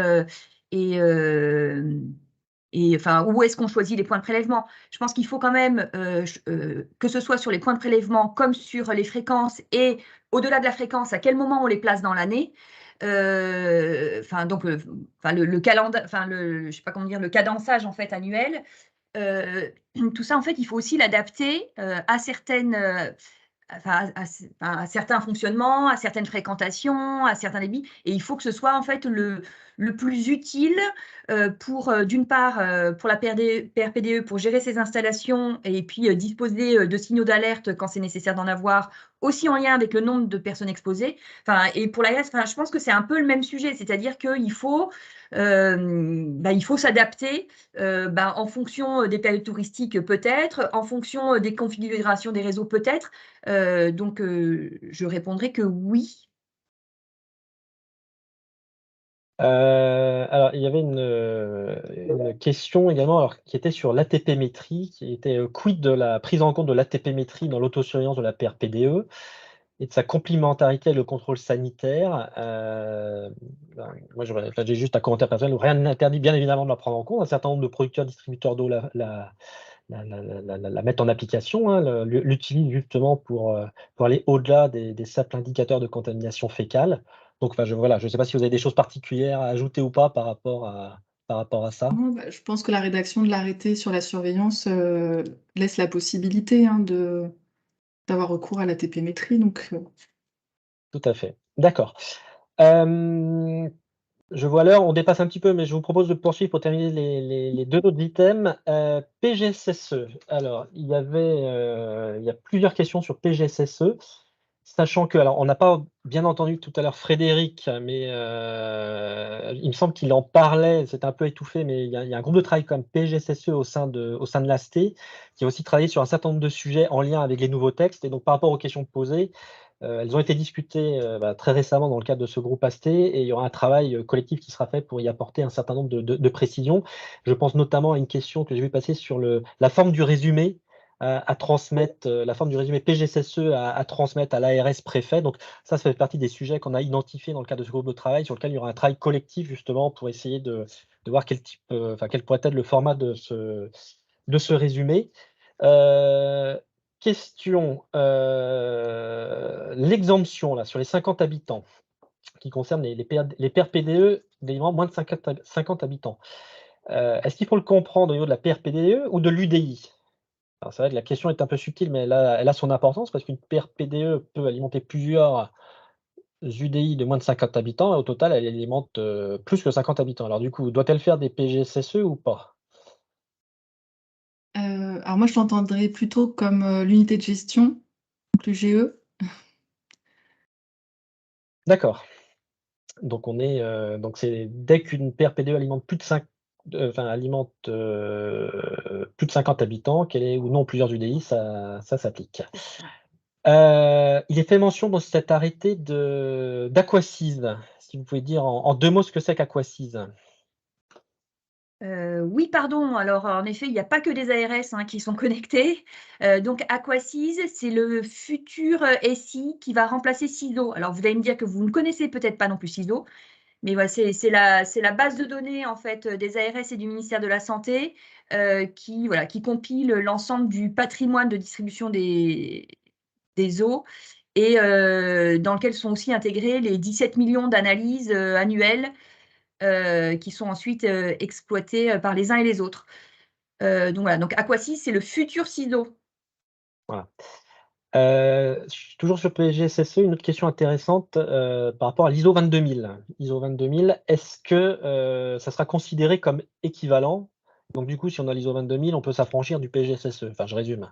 enfin, où est-ce qu'on choisit les points de prélèvement? Je pense qu'il faut quand même, que ce soit sur les points de prélèvement comme sur les fréquences et au-delà de la fréquence, à quel moment on les place dans l'année. Enfin donc, enfin je sais pas comment dire, le cadençage en fait annuel. Tout ça en fait, il faut aussi l'adapter, à certaines, enfin, à certains fonctionnements, à certaines fréquentations, à certains débits, et il faut que ce soit en fait le plus utile, pour, d'une part, pour la PRPDE pour gérer ses installations et puis, disposer, de signaux d'alerte quand c'est nécessaire d'en avoir, aussi en lien avec le nombre de personnes exposées. Enfin et pour l'ARS, enfin, je pense que c'est un peu le même sujet, c'est-à-dire qu'il faut, il faut s'adapter, en fonction, des périodes touristiques, peut-être, en fonction, des configurations des réseaux, peut-être. Donc, je répondrai que oui. Alors, il y avait une question également alors, qui était sur l'ATP-métrie, qui était quid de la prise en compte de l'ATP-métrie dans l'autosurveillance de la PRPDE et de sa complémentarité avec le contrôle sanitaire. Moi, j'ai juste un commentaire personnel où rien n'interdit bien évidemment de la prendre en compte. Un certain nombre de producteurs, distributeurs d'eau la mettent en application, hein, l'utilisent justement pour aller au-delà des simples indicateurs de contamination fécale. Donc, enfin, voilà, je ne sais pas si vous avez des choses particulières à ajouter ou pas par rapport à ça. Non, bah, je pense que la rédaction de l'arrêté sur la surveillance laisse la possibilité d'avoir recours à la TP-métrie. Donc, Tout à fait. D'accord. Je vois l'heure, on dépasse un petit peu, mais je vous propose de poursuivre pour terminer les 2 autres items. PGSSE. Alors, il y a plusieurs questions sur PGSSE, sachant que alors on n'a pas bien entendu tout à l'heure Frédéric, mais il me semble qu'il en parlait, c'était un peu étouffé, mais il y a un groupe de travail comme PGSSE au sein de l'AST, qui a aussi travaillé sur un certain nombre de sujets en lien avec les nouveaux textes. Et donc par rapport aux questions posées, elles ont été discutées très récemment dans le cadre de ce groupe AST et il y aura un travail collectif qui sera fait pour y apporter un certain nombre de précisions. Je pense notamment à une question que j'ai vu passer sur la forme du résumé à transmettre, la forme du résumé PGSSE à transmettre à l'ARS préfet. Donc ça fait partie des sujets qu'on a identifiés dans le cadre de ce groupe de travail sur lequel il y aura un travail collectif justement pour essayer de voir quel pourrait être le format de ce résumé. Question, l'exemption là sur les 50 habitants qui concerne les PRPDE délivrant moins de 50 habitants. Est-ce qu'il faut le comprendre au niveau de la PRPDE ou de l'UDI? Alors c'est vrai que la question est un peu subtile, mais elle a son importance parce qu'une PRPDE peut alimenter plusieurs UDI de moins de 50 habitants et au total elle alimente, plus que 50 habitants. Alors du coup, doit-elle faire des PGSSE ou pas? alors moi, je l'entendrais plutôt comme l'unité de gestion, donc l'UGE. D'accord. Donc on est, donc c'est dès qu'une PRPDE alimente plus de 50 habitants, qu'elle ait ou non plusieurs UDI, ça s'applique. Il est fait mention dans cet arrêté d'Aquasys. Si vous pouvez dire en 2 mots ce que c'est qu'Aquasys? Oui, pardon. Alors, en effet, il n'y a pas que des ARS qui sont connectés. Donc, Aquasys, c'est le futur SI qui va remplacer CISO. Alors, vous allez me dire que vous ne connaissez peut-être pas non plus CISO, mais voilà, c'est la base de données en fait des ARS et du ministère de la Santé qui compile l'ensemble du patrimoine de distribution des eaux et dans lequel sont aussi intégrés les 17 millions d'analyses annuelles qui sont ensuite exploitées par les uns et les autres. Donc voilà, donc Aquasys, c'est le futur CISO. Voilà. Toujours sur PGSSE, une autre question intéressante par rapport à l'ISO 22000. ISO 22000, est-ce que ça sera considéré comme équivalent? Donc du coup, si on a l'ISO 22000, on peut s'affranchir du PGSSE. Enfin, je résume.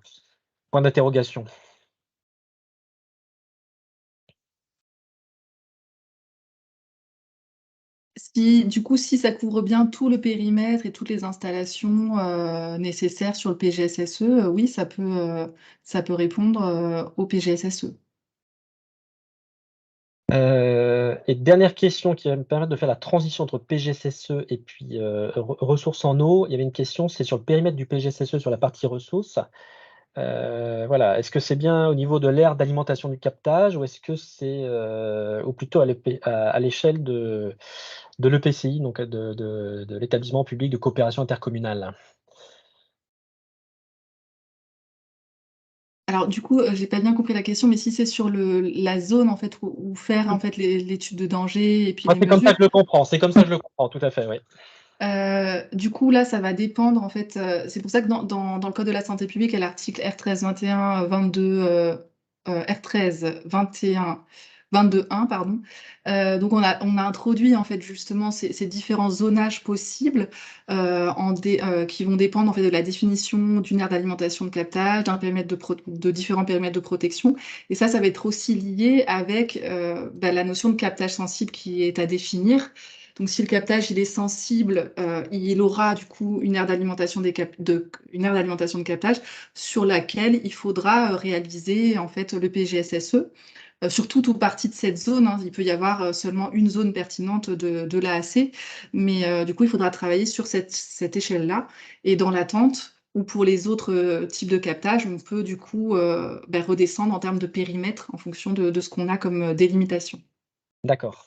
Point d'interrogation. Du coup, si ça couvre bien tout le périmètre et toutes les installations nécessaires sur le PGSSE, oui, ça peut répondre au PGSSE. Et dernière question qui va me permettre de faire la transition entre PGSSE et puis ressources en eau. Il y avait une question, c'est sur le périmètre du PGSSE sur la partie ressources. Voilà, est-ce que c'est bien au niveau de l'aire d'alimentation du captage ou est-ce que c'est ou plutôt à l'échelle de l'EPCI, donc de l'établissement public de coopération intercommunale? Alors du coup, j'ai pas bien compris la question, mais si c'est sur la zone en fait où faire en fait l'étude de danger et puis Moi, les c'est comme ça mesures. que je le comprends. C'est comme ça que je le comprends, tout à fait, oui. Du coup, là, ça va dépendre, en fait. C'est pour ça que dans le Code de la santé publique, à l'article R13 21 22, R13 21 22.1, pardon. Donc, on a introduit, en fait, justement, ces différents zonages possibles qui vont dépendre, en fait, de la définition d'une aire d'alimentation de captage, de différents périmètres de protection. Et ça va être aussi lié avec la notion de captage sensible qui est à définir. Donc, si le captage il est sensible, il aura du coup une aire d'alimentation de captage sur laquelle il faudra réaliser en fait le PGSSE. Sur toute ou partie de cette zone, il peut y avoir seulement une zone pertinente de l'AAC, mais du coup, il faudra travailler sur cette échelle-là. Et dans l'attente, ou pour les autres types de captage, on peut du coup redescendre en termes de périmètre en fonction de ce qu'on a comme délimitation. D'accord.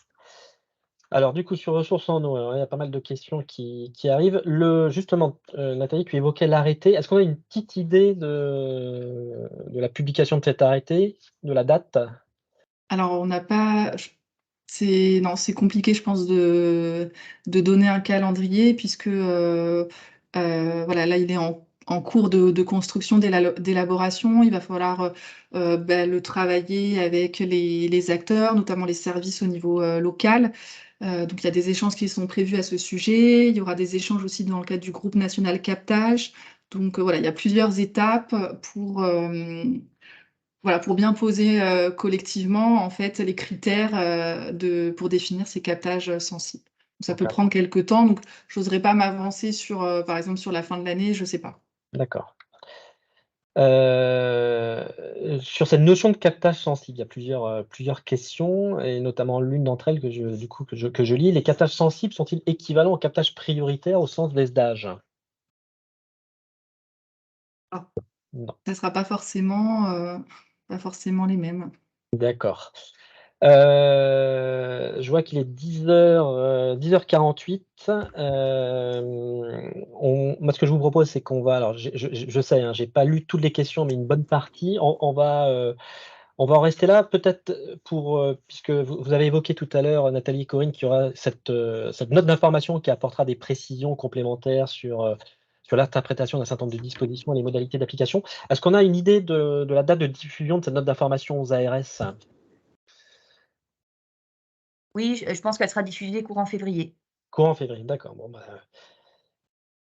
Alors du coup, sur ressources en eau, alors il y a pas mal de questions qui arrivent. Justement, Nathalie, tu évoquais l'arrêté. Est-ce qu'on a une petite idée de la publication de cet arrêté, de la date? Alors, on n'a pas. Non, c'est compliqué, je pense, de donner un calendrier, puisque voilà, là, il est en cours de construction, d'élaboration. Il va falloir le travailler avec les acteurs, notamment les services au niveau local. Donc, il y a des échanges qui sont prévus à ce sujet. Il y aura des échanges aussi dans le cadre du groupe national captage. Donc, voilà, il y a plusieurs étapes pour bien poser collectivement en fait les critères pour définir ces captages sensibles. Donc, ça peut Donc, prendre quelques temps, donc j'oserais pas m'avancer sur, par exemple, sur la fin de l'année, je sais pas. d'accord. Sur cette notion de captage sensible, il y a plusieurs questions et notamment l'une d'entre elles que je lis. Les captages sensibles sont-ils équivalents aux captages prioritaires au sens des SDAGE? Ah, Non. ça sera pas forcément les mêmes. D'accord. Je vois qu'il est 10h48. Moi, ce que je vous propose, c'est qu'on va alors je sais, hein, j'ai pas lu toutes les questions, mais une bonne partie. On va en rester là. Peut-être puisque vous avez évoqué tout à l'heure, Nathalie et Corinne, qu'il y aura cette note d'information qui apportera des précisions complémentaires sur l'interprétation d'un certain nombre de dispositions et les modalités d'application. Est-ce qu'on a une idée de la date de diffusion de cette note d'information aux ARS? Oui, je pense qu'elle sera diffusée courant février. Courant février, d'accord. Bon, bah,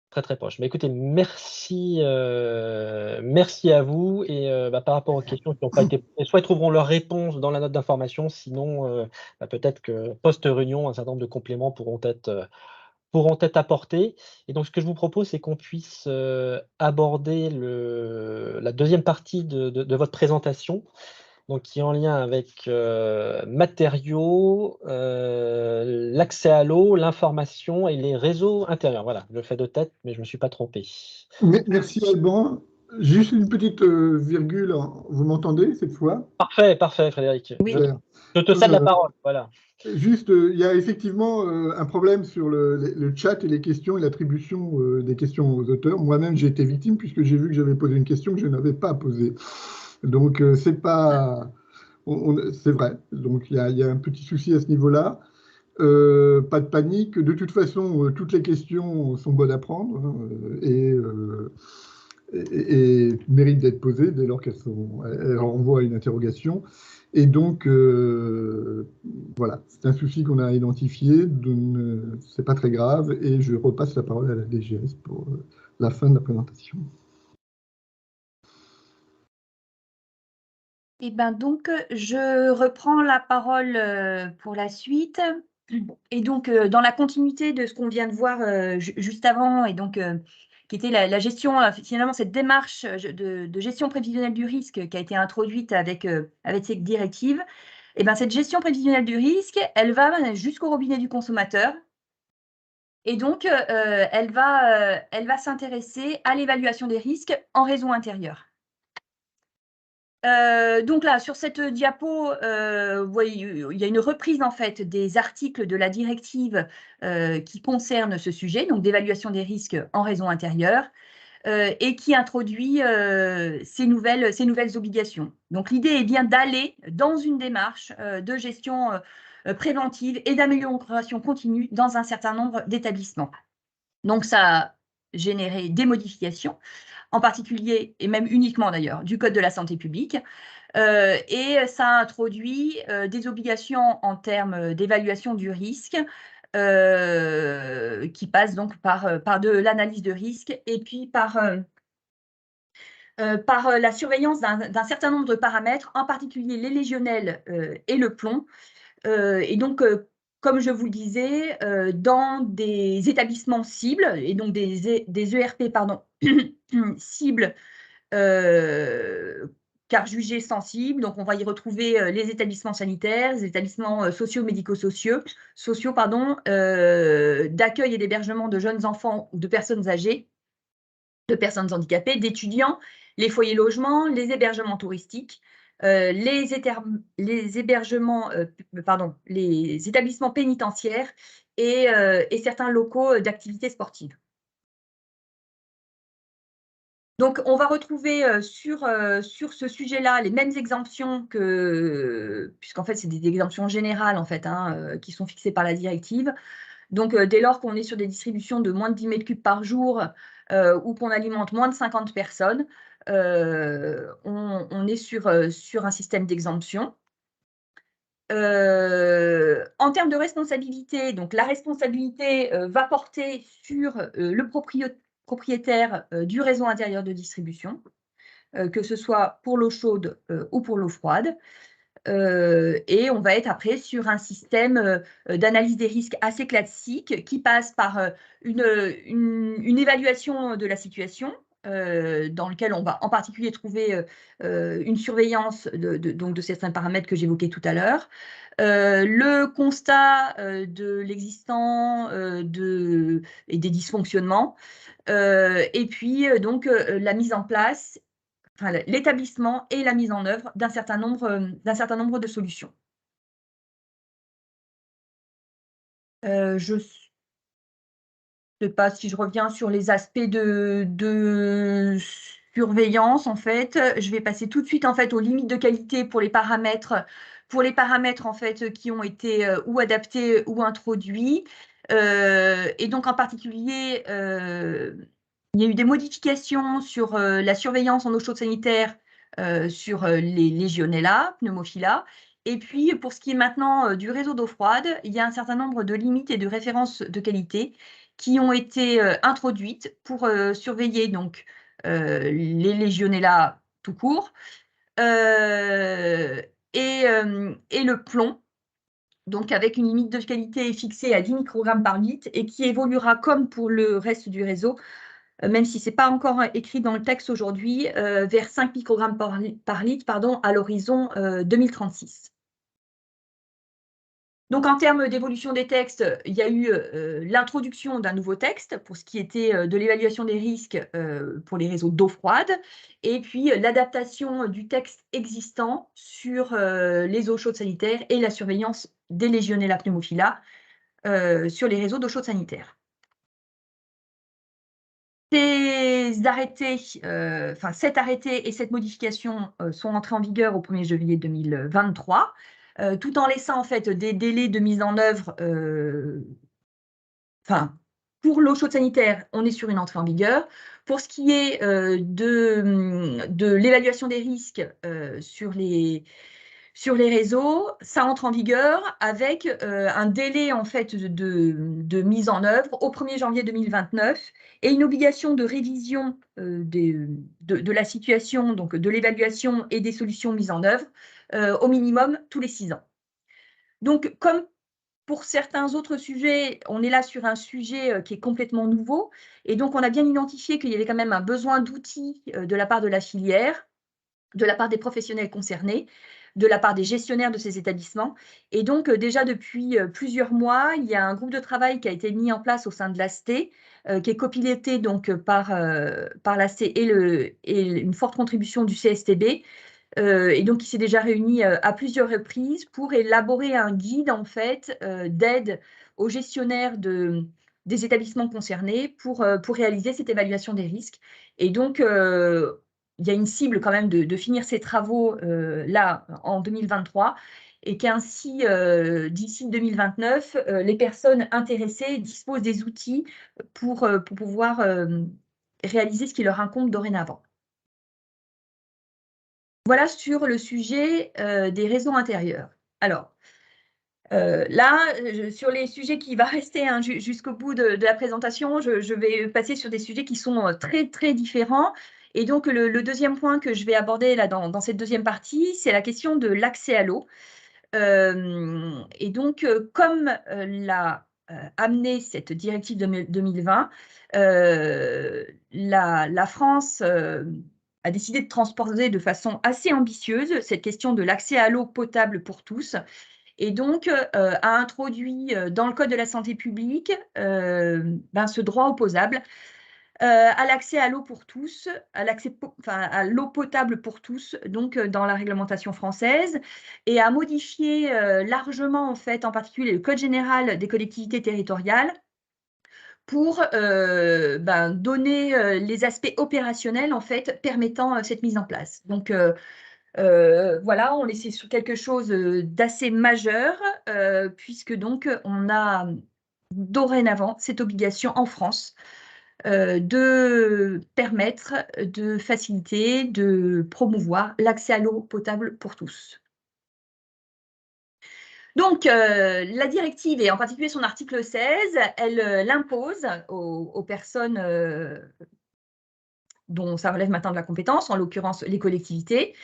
très, très proche. Bah, écoutez, merci à vous et par rapport aux questions qui n'ont pas été posées, soit ils trouveront leurs réponses dans la note d'information, sinon, peut-être que post-réunion, un certain nombre de compléments pourront être apportés et donc ce que je vous propose, c'est qu'on puisse, aborder la deuxième partie de votre présentation donc qui est en lien avec matériaux, l'accès à l'eau, l'information et les réseaux intérieurs. Voilà, je le fais de tête, mais je ne me suis pas trompé. Merci Alban. Juste une petite virgule, vous m'entendez cette fois? Parfait, parfait, Frédéric. Oui. Je te cède la parole. Voilà. Juste, il y a effectivement un problème sur le chat et les questions et l'attribution des questions aux auteurs. Moi-même, j'ai été victime puisque j'ai vu que j'avais posé une question que je n'avais pas posée. Donc, c'est pas, c'est vrai. Donc, il y a un petit souci à ce niveau-là. Pas de panique. De toute façon, toutes les questions sont bonnes à prendre, hein, et méritent d'être posées dès lors elles renvoient à une interrogation. Et donc, voilà, c'est un souci qu'on a identifié, c'est pas très grave, et je repasse la parole à la DGS pour la fin de la présentation. Et ben donc, je reprends la parole pour la suite. Et donc, dans la continuité de ce qu'on vient de voir juste avant, et donc qui était la gestion, finalement, cette démarche de gestion prévisionnelle du risque qui a été introduite avec cette directive, et ben cette gestion prévisionnelle du risque, elle va jusqu'au robinet du consommateur. Et donc, elle va s'intéresser à l'évaluation des risques en réseau intérieur. Donc là, sur cette diapo, vous voyez, il y a une reprise en fait des articles de la directive qui concernent ce sujet, donc d'évaluation des risques en réseau intérieur, et qui introduit ces nouvelles obligations. Donc l'idée est bien d'aller dans une démarche de gestion préventive et d'amélioration continue dans un certain nombre d'établissements. Donc ça a généré des modifications, en particulier, et même uniquement d'ailleurs, du Code de la santé publique. Et ça a introduit des obligations en termes d'évaluation du risque qui passent donc par de l'analyse de risque et puis par la surveillance d'un certain nombre de paramètres, en particulier les légionnels et le plomb. Et donc, comme je vous le disais, dans des établissements cibles, et donc des ERP, pardon, cibles, car jugés sensibles. Donc, on va y retrouver les établissements sanitaires, les établissements socio-médico-sociaux, d'accueil et d'hébergement de jeunes enfants ou de personnes âgées, de personnes handicapées, d'étudiants, les foyers logements, les hébergements touristiques, les établissements pénitentiaires et certains locaux d'activités sportives. Donc, on va retrouver sur ce sujet-là les mêmes exemptions puisqu'en fait, c'est des exemptions générales en fait, qui sont fixées par la directive. Donc, dès lors qu'on est sur des distributions de moins de 10 mètres cubes par jour ou qu'on alimente moins de 50 personnes, on est sur un système d'exemption. En termes de responsabilité, donc la responsabilité va porter sur le propriétaire du réseau intérieur de distribution, que ce soit pour l'eau chaude ou pour l'eau froide. Et on va être après sur un système d'analyse des risques assez classique qui passe par une évaluation de la situation dans lequel on va en particulier trouver une surveillance donc de certains paramètres que j'évoquais tout à l'heure, le constat de l'existant et des dysfonctionnements, et puis donc la mise en place, l'établissement et la mise en œuvre d'un certain nombre de solutions. Je ne sais pas si je reviens sur les aspects de surveillance, en fait. Je vais passer tout de suite en fait aux limites de qualité pour les paramètres en fait qui ont été ou adaptés ou introduits. Et donc en particulier, il y a eu des modifications sur la surveillance en eau chaude sanitaire sur les Legionella, Pneumophila. Et puis, pour ce qui est maintenant du réseau d'eau froide, il y a un certain nombre de limites et de références de qualité qui ont été introduites pour surveiller donc, les Legionella tout court et le plomb, donc avec une limite de qualité fixée à 10 microgrammes par litre et qui évoluera comme pour le reste du réseau même si ce n'est pas encore écrit dans le texte aujourd'hui, vers 5 microgrammes par litre à l'horizon 2036. Donc, en termes d'évolution des textes, il y a eu l'introduction d'un nouveau texte pour ce qui était de l'évaluation des risques pour les réseaux d'eau froide, et puis l'adaptation du texte existant sur les eaux chaudes sanitaires et la surveillance des Legionella pneumophila sur les réseaux d'eau chaude sanitaire. Cet arrêté et cette modification sont entrés en vigueur au 1er janvier 2023. Tout en laissant en fait des délais de mise en œuvre. Pour l'eau chaude sanitaire, on est sur une entrée en vigueur. Pour ce qui est de l'évaluation des risques sur les réseaux, ça entre en vigueur avec un délai en fait de mise en œuvre au 1er janvier 2029 et une obligation de révision de la situation, donc de l'évaluation et des solutions mises en œuvre au minimum tous les 6 ans. Donc, comme pour certains autres sujets, on est là sur un sujet qui est complètement nouveau, et donc on a bien identifié qu'il y avait quand même un besoin d'outils de la part de la filière, de la part des professionnels concernés, de la part des gestionnaires de ces établissements. Et donc, déjà depuis plusieurs mois, il y a un groupe de travail qui a été mis en place au sein de l'AST, qui est copiloté donc par l'AST et une forte contribution du CSTB, et donc, il s'est déjà réuni à plusieurs reprises pour élaborer un guide en fait d'aide aux gestionnaires des établissements concernés pour réaliser cette évaluation des risques. Et donc, il y a une cible quand même de finir ces travaux là en 2023 et qu'ainsi, d'ici 2029, les personnes intéressées disposent des outils pour pouvoir réaliser ce qui leur incombe dorénavant. Voilà sur le sujet des réseaux intérieurs. Alors, là, sur les sujets qui vont rester jusqu'au bout de la présentation, je vais passer sur des sujets qui sont très, très différents. Et donc, le deuxième point que je vais aborder là, dans cette deuxième partie, c'est la question de l'accès à l'eau. Et donc, comme l'a amené cette directive 2020, la France a décidé de transposer de façon assez ambitieuse cette question de l'accès à l'eau potable pour tous, et donc a introduit dans le Code de la santé publique ce droit opposable à l'accès à l'eau pour tous, à l'eau potable pour tous, donc dans la réglementation française, et a modifié largement, en fait, en particulier le Code général des collectivités territoriales, pour donner les aspects opérationnels en fait permettant cette mise en place. Donc voilà, on est sur quelque chose d'assez majeur puisque donc on a dorénavant cette obligation en France de permettre, de faciliter, de promouvoir l'accès à l'eau potable pour tous. Donc, la directive, et en particulier son article 16, elle l'impose aux personnes dont ça relève maintenant de la compétence, en l'occurrence les collectivités,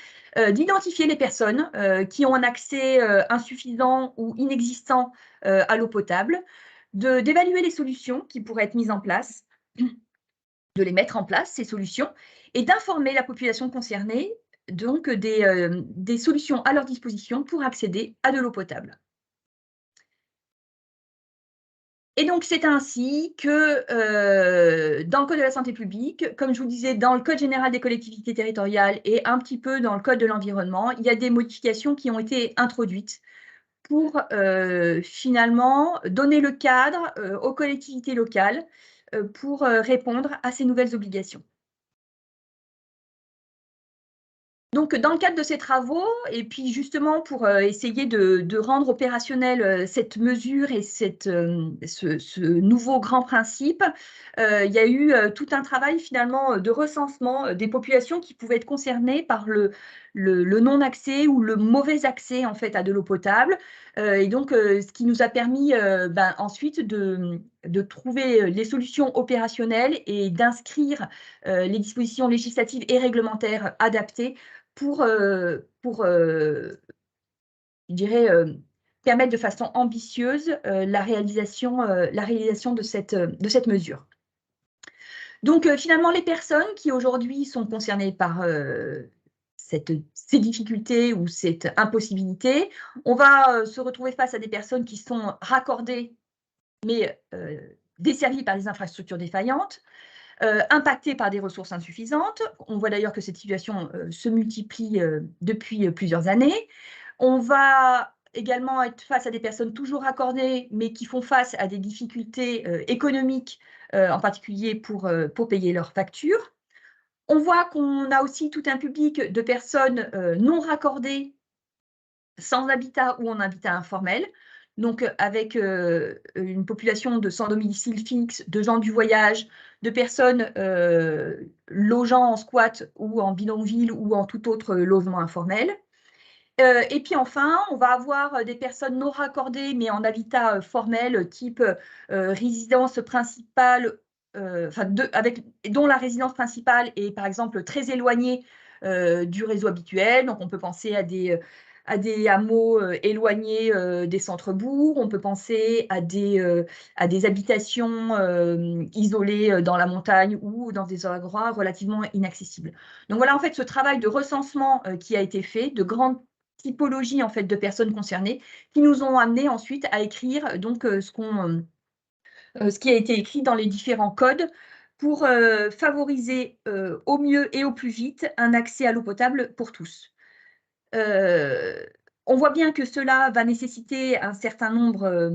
d'identifier les personnes qui ont un accès insuffisant ou inexistant à l'eau potable, d'évaluer les solutions qui pourraient être mises en place, de les mettre en place, ces solutions, et d'informer la population concernée donc des solutions à leur disposition pour accéder à de l'eau potable. Et donc, c'est ainsi que dans le Code de la santé publique, comme je vous disais, dans le Code général des collectivités territoriales et un petit peu dans le Code de l'environnement, il y a des modifications qui ont été introduites pour finalement donner le cadre aux collectivités locales pour répondre à ces nouvelles obligations. Donc, dans le cadre de ces travaux, et puis justement pour essayer de rendre opérationnelle cette mesure et ce nouveau grand principe, il y a eu tout un travail finalement de recensement des populations qui pouvaient être concernées par le non-accès ou le mauvais accès en fait à de l'eau potable. Et donc, ce qui nous a permis ensuite de trouver les solutions opérationnelles et d'inscrire les dispositions législatives et réglementaires adaptées pour je dirais, permettre de façon ambitieuse la réalisation de cette mesure. Donc, finalement, les personnes qui aujourd'hui sont concernées par ces difficultés ou cette impossibilité, on va se retrouver face à des personnes qui sont raccordées, mais desservies par des infrastructures défaillantes, impactées par des ressources insuffisantes. On voit d'ailleurs que cette situation se multiplie depuis plusieurs années. On va également être face à des personnes toujours raccordées, mais qui font face à des difficultés économiques, en particulier pour payer leurs factures. On voit qu'on a aussi tout un public de personnes non raccordées, sans habitat ou en habitat informel, donc avec une population de sans domicile fixe, de gens du voyage, de personnes logeant en squat ou en bidonville ou en tout autre logement informel. Et puis enfin, on va avoir des personnes non raccordées, mais en habitat formel, type résidence principale, dont la résidence principale est par exemple très éloignée du réseau habituel. Donc on peut penser à des hameaux éloignés des centres-bourgs, on peut penser à des habitations isolées dans la montagne ou dans des endroits relativement inaccessibles. Donc voilà en fait ce travail de recensement qui a été fait, de grandes typologies en fait de personnes concernées, qui nous ont amené ensuite à écrire donc ce qui a été écrit dans les différents codes pour favoriser au mieux et au plus vite un accès à l'eau potable pour tous. On voit bien que cela va nécessiter un certain nombre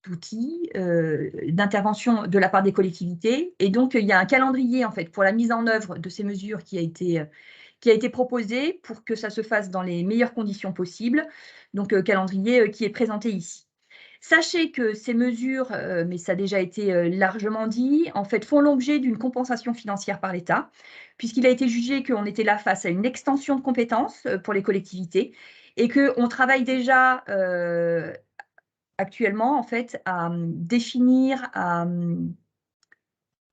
d'outils, d'intervention de la part des collectivités. Et donc, il y a un calendrier en fait, pour la mise en œuvre de ces mesures qui a été proposé pour que ça se fasse dans les meilleures conditions possibles. Donc, calendrier qui est présenté ici. Sachez que ces mesures, mais ça a déjà été largement dit, en fait, font l'objet d'une compensation financière par l'État, puisqu'il a été jugé qu'on était là face à une extension de compétences pour les collectivités et qu'on travaille déjà actuellement, en fait, à définir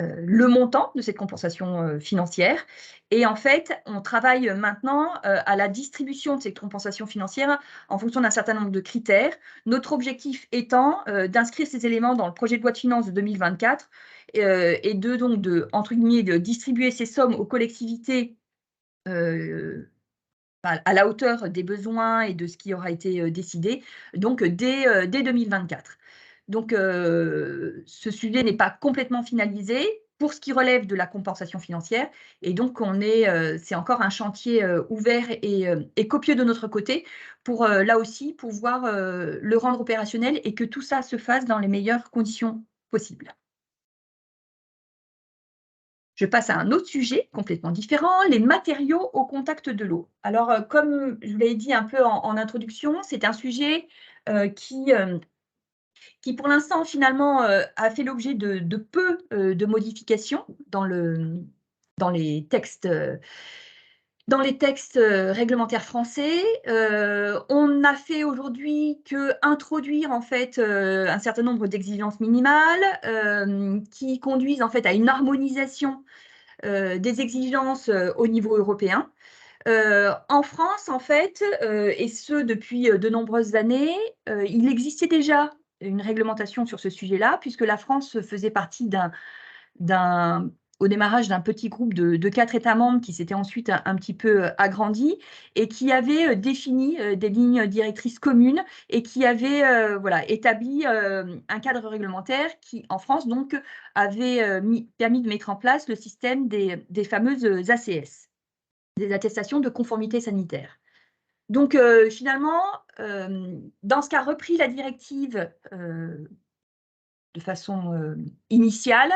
le montant de cette compensation financière. Et en fait, on travaille maintenant à la distribution de cette compensation financière en fonction d'un certain nombre de critères. Notre objectif étant d'inscrire ces éléments dans le projet de loi de finances de 2024 et entre guillemets, de distribuer ces sommes aux collectivités à la hauteur des besoins et de ce qui aura été décidé, donc dès 2024. Donc, ce sujet n'est pas complètement finalisé pour ce qui relève de la compensation financière. Et donc, c'est encore un chantier ouvert et copieux de notre côté pour, là aussi, pouvoir le rendre opérationnel et que tout ça se fasse dans les meilleures conditions possibles. Je passe à un autre sujet complètement différent, les matériaux au contact de l'eau. Alors, comme je vous l'ai dit un peu en introduction, c'est un sujet qui pour l'instant, finalement, a fait l'objet de peu de modifications dans les textes réglementaires français. On n'a fait aujourd'hui qu'introduire en fait un certain nombre d'exigences minimales qui conduisent en fait à une harmonisation des exigences au niveau européen. En France, en fait, et ce depuis de nombreuses années, il existait déjà une réglementation sur ce sujet-là, puisque la France faisait partie au démarrage d'un petit groupe de 4 États membres qui s'était ensuite un petit peu agrandi et qui avait défini des lignes directrices communes et qui avait établi un cadre réglementaire qui, en France, donc, avait permis de mettre en place le système des fameuses ACS, des attestations de conformité sanitaire. Donc, finalement, dans ce qu'a repris la directive de façon initiale,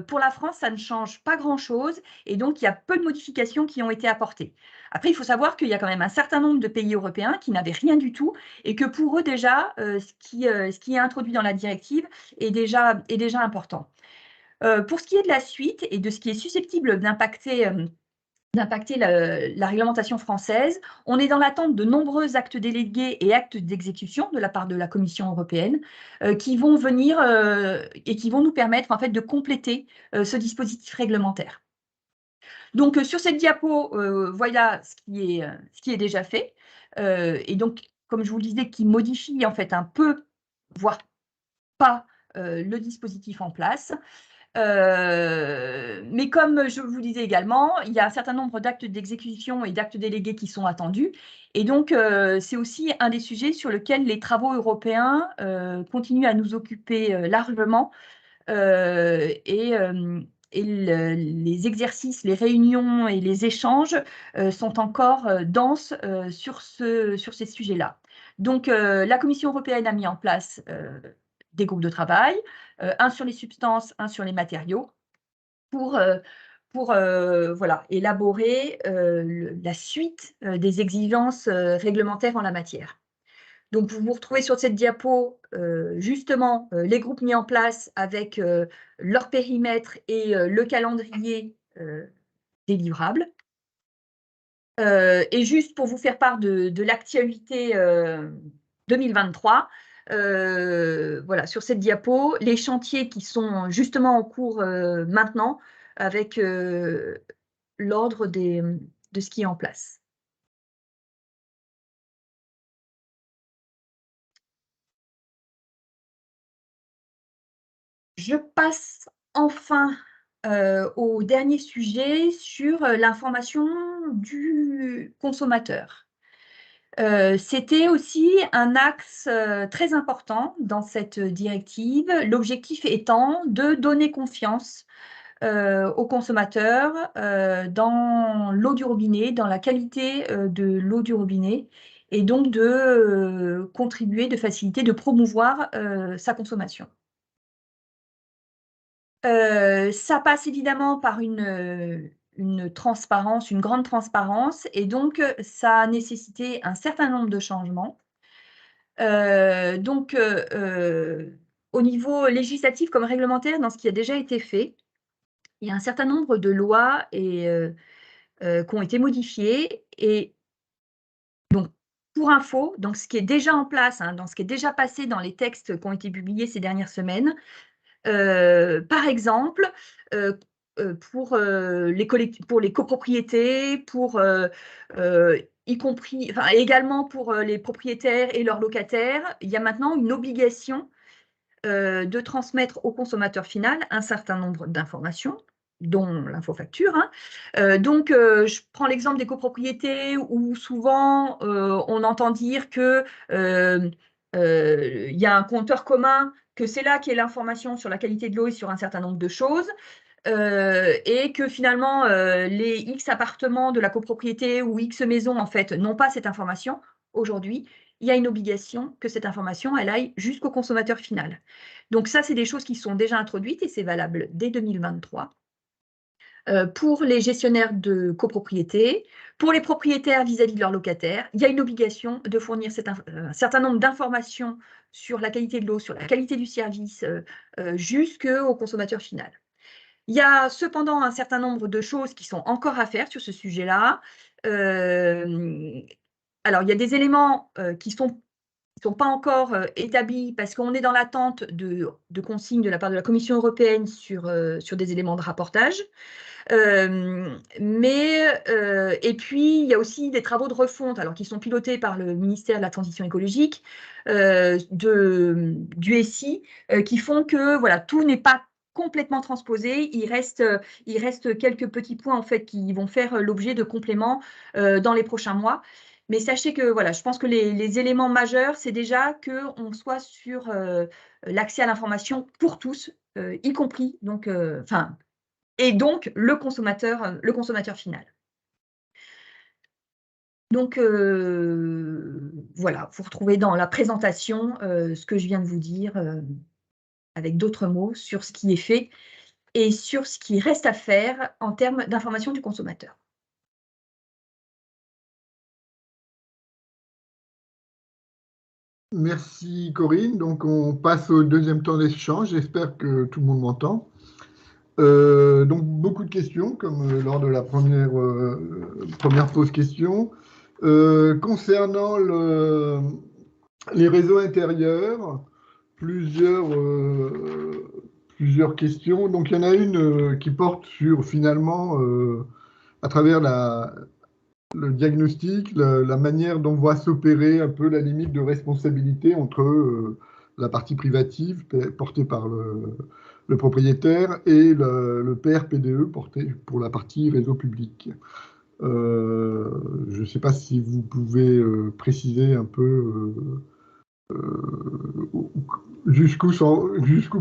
pour la France, ça ne change pas grand-chose et donc il y a peu de modifications qui ont été apportées. Après, il faut savoir qu'il y a quand même un certain nombre de pays européens qui n'avaient rien du tout et que pour eux déjà, ce qui est introduit dans la directive est déjà important. Pour ce qui est de la suite et de ce qui est susceptible d'impacter la réglementation française, on est dans l'attente de nombreux actes délégués et actes d'exécution de la part de la Commission européenne qui vont venir et qui vont nous permettre en fait de compléter ce dispositif réglementaire. Donc sur cette diapo, voilà ce qui est déjà fait et donc comme je vous le disais, qui modifie en fait un peu, voire pas, le dispositif en place. Mais comme je vous disais également, il y a un certain nombre d'actes d'exécution et d'actes délégués qui sont attendus. Et donc, c'est aussi un des sujets sur lesquels les travaux européens continuent à nous occuper largement. Les exercices, les réunions et les échanges sont encore denses sur ces sujets-là. Donc, la Commission européenne a mis en place des groupes de travail, un sur les substances, un sur les matériaux, pour voilà, élaborer la suite des exigences réglementaires en la matière. Donc, vous vous retrouvez sur cette diapo justement les groupes mis en place avec leur périmètre et le calendrier des livrables. Et juste pour vous faire part de l'actualité 2023, voilà, sur cette diapo, les chantiers qui sont justement en cours maintenant avec l'ordre de ce qui est en place. Je passe enfin au dernier sujet sur l'information du consommateur. C'était aussi un axe très important dans cette directive, l'objectif étant de donner confiance aux consommateurs dans l'eau du robinet, dans la qualité de l'eau du robinet, et donc de contribuer, de faciliter, de promouvoir sa consommation. Ça passe évidemment par une transparence, une grande transparence, et donc ça a nécessité un certain nombre de changements. Au niveau législatif comme réglementaire, dans ce qui a déjà été fait, il y a un certain nombre de lois qui ont été modifiées. Et donc, pour info, donc ce qui est déjà en place, dans ce qui est déjà passé dans les textes qui ont été publiés ces dernières semaines, par exemple, pour les copropriétés, y compris, enfin, également pour les propriétaires et leurs locataires, il y a maintenant une obligation de transmettre au consommateur final un certain nombre d'informations, dont l'infofacture. Je prends l'exemple des copropriétés où souvent on entend dire que y a un compteur commun, que c'est là qu'est l'information sur la qualité de l'eau et sur un certain nombre de choses, et que finalement les X appartements de la copropriété ou X maisons en fait n'ont pas cette information. Aujourd'hui, il y a une obligation que cette information elle aille jusqu'au consommateur final. Donc ça, c'est des choses qui sont déjà introduites et c'est valable dès 2023. Pour les gestionnaires de copropriété, pour les propriétaires vis-à-vis de leurs locataires, il y a une obligation de fournir un certain nombre d'informations sur la qualité de l'eau, sur la qualité du service, jusqu'au consommateur final. Il y a cependant un certain nombre de choses qui sont encore à faire sur ce sujet-là. Alors, il y a des éléments qui ne sont pas encore établis parce qu'on est dans l'attente de consignes de la part de la Commission européenne sur des éléments de rapportage. Et puis, il y a aussi des travaux de refonte qui sont pilotés par le ministère de la Transition écologique, du SI, qui font que voilà, tout n'est pas complètement transposé. Il reste quelques petits points en fait, qui vont faire l'objet de compléments dans les prochains mois. Mais sachez que voilà, je pense que les éléments majeurs, c'est déjà qu'on soit sur l'accès à l'information pour tous, y compris donc, et donc le consommateur final. Donc voilà, vous retrouvez dans la présentation ce que je viens de vous dire avec d'autres mots sur ce qui est fait et sur ce qui reste à faire en termes d'information du consommateur. Merci Corinne. Donc on passe au deuxième temps d'échange. J'espère que tout le monde m'entend. Donc beaucoup de questions, comme lors de la première pause questions. Concernant les réseaux intérieurs, plusieurs questions. Donc il y en a une qui porte sur finalement, à travers le diagnostic, la manière dont va s'opérer un peu la limite de responsabilité entre la partie privative portée par le propriétaire, et le PRPDE porté pour la partie réseau public. Je ne sais pas si vous pouvez préciser un peu jusqu'où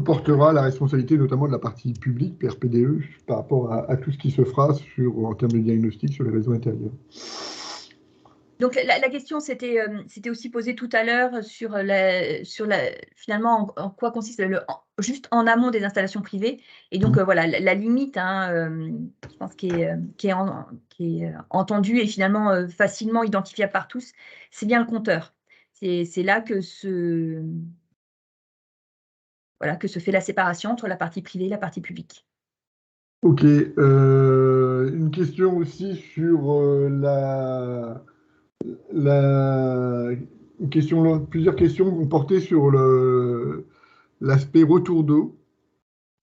portera la responsabilité, notamment de la partie publique, PRPDE, par rapport à tout ce qui se fera en termes de diagnostic sur les réseaux intérieurs. Donc la question c'était aussi posée tout à l'heure sur finalement en quoi consiste juste en amont des installations privées. Et donc voilà, la limite, je pense qui est entendue et finalement facilement identifiable par tous, c'est bien le compteur. C'est là que se fait la séparation entre la partie privée et la partie publique. Ok. Une question aussi sur plusieurs questions vont porter sur l'aspect retour d'eau.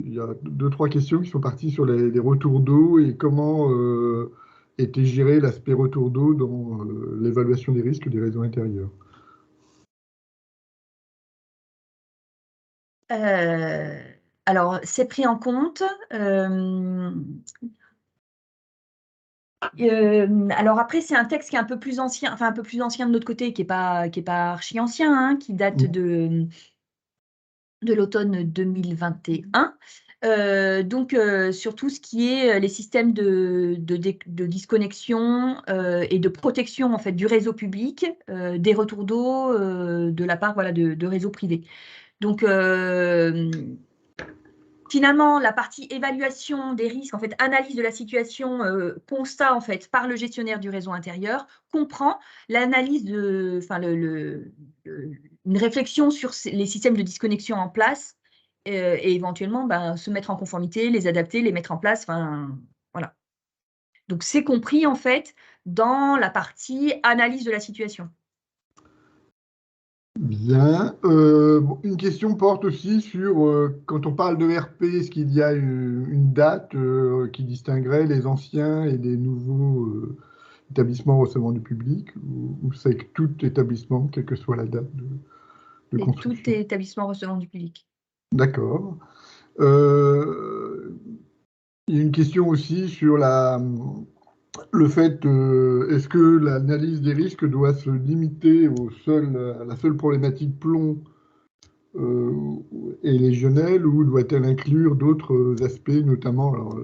Il y a 2-3 questions qui sont parties sur les retours d'eau et comment était géré l'aspect retour d'eau dans l'évaluation des risques des réseaux intérieurs. Alors, c'est pris en compte. Alors après, c'est un texte qui est un peu plus ancien, enfin un peu plus ancien de notre côté, qui est pas archi ancien, qui date de l'automne 2021. Donc, sur tout ce qui est les systèmes de disconnexion et de protection en fait, du réseau public, des retours d'eau de la part de réseaux privés. Donc, finalement, la partie évaluation des risques, en fait, analyse de la situation, constat en fait par le gestionnaire du réseau intérieur, comprend l'analyse une réflexion sur les systèmes de disconnexion en place et éventuellement se mettre en conformité, les adapter, les mettre en place. Voilà. Donc c'est compris en fait dans la partie analyse de la situation. Bien. Une question porte aussi sur, quand on parle de RP, est-ce qu'il y a une date qui distinguerait les anciens et les nouveaux établissements recevant du public, ou c'est que tout étabbissement, quelle que soit la date de construction? Tout établissement recevant du public. D'accord. Il y a une question aussi sur le fait, est-ce que l'analyse des risques doit se limiter à la seule problématique plomb et légionnelle, ou doit-elle inclure d'autres aspects, notamment, alors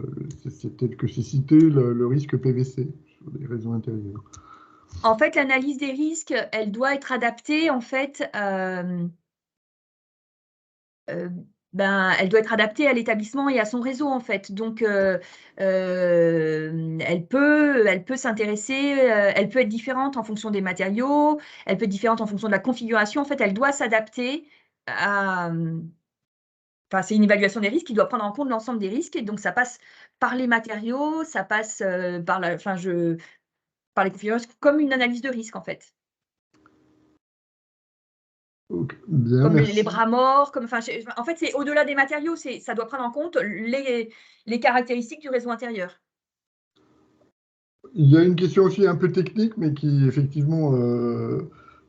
c'est peut-être que c'est cité, le risque PVC sur les réseaux intérieurs? En fait, l'analyse des risques, elle doit être adaptée, en fait, elle doit être adaptée à l'établissement et à son réseau, en fait. Donc, elle peut s'intéresser, elle peut être différente en fonction des matériaux, elle peut être différente en fonction de la configuration. En fait, elle doit s'adapter à... Enfin, c'est une évaluation des risques qui doit prendre en compte l'ensemble des risques. Et donc, ça passe par les matériaux, ça passe par les configurations, comme une analyse de risque, en fait. Okay, bien, comme merci. les bras morts, en fait, c'est au-delà des matériaux, ça doit prendre en compte les caractéristiques du réseau intérieur. Il y a une question aussi un peu technique, mais qui effectivement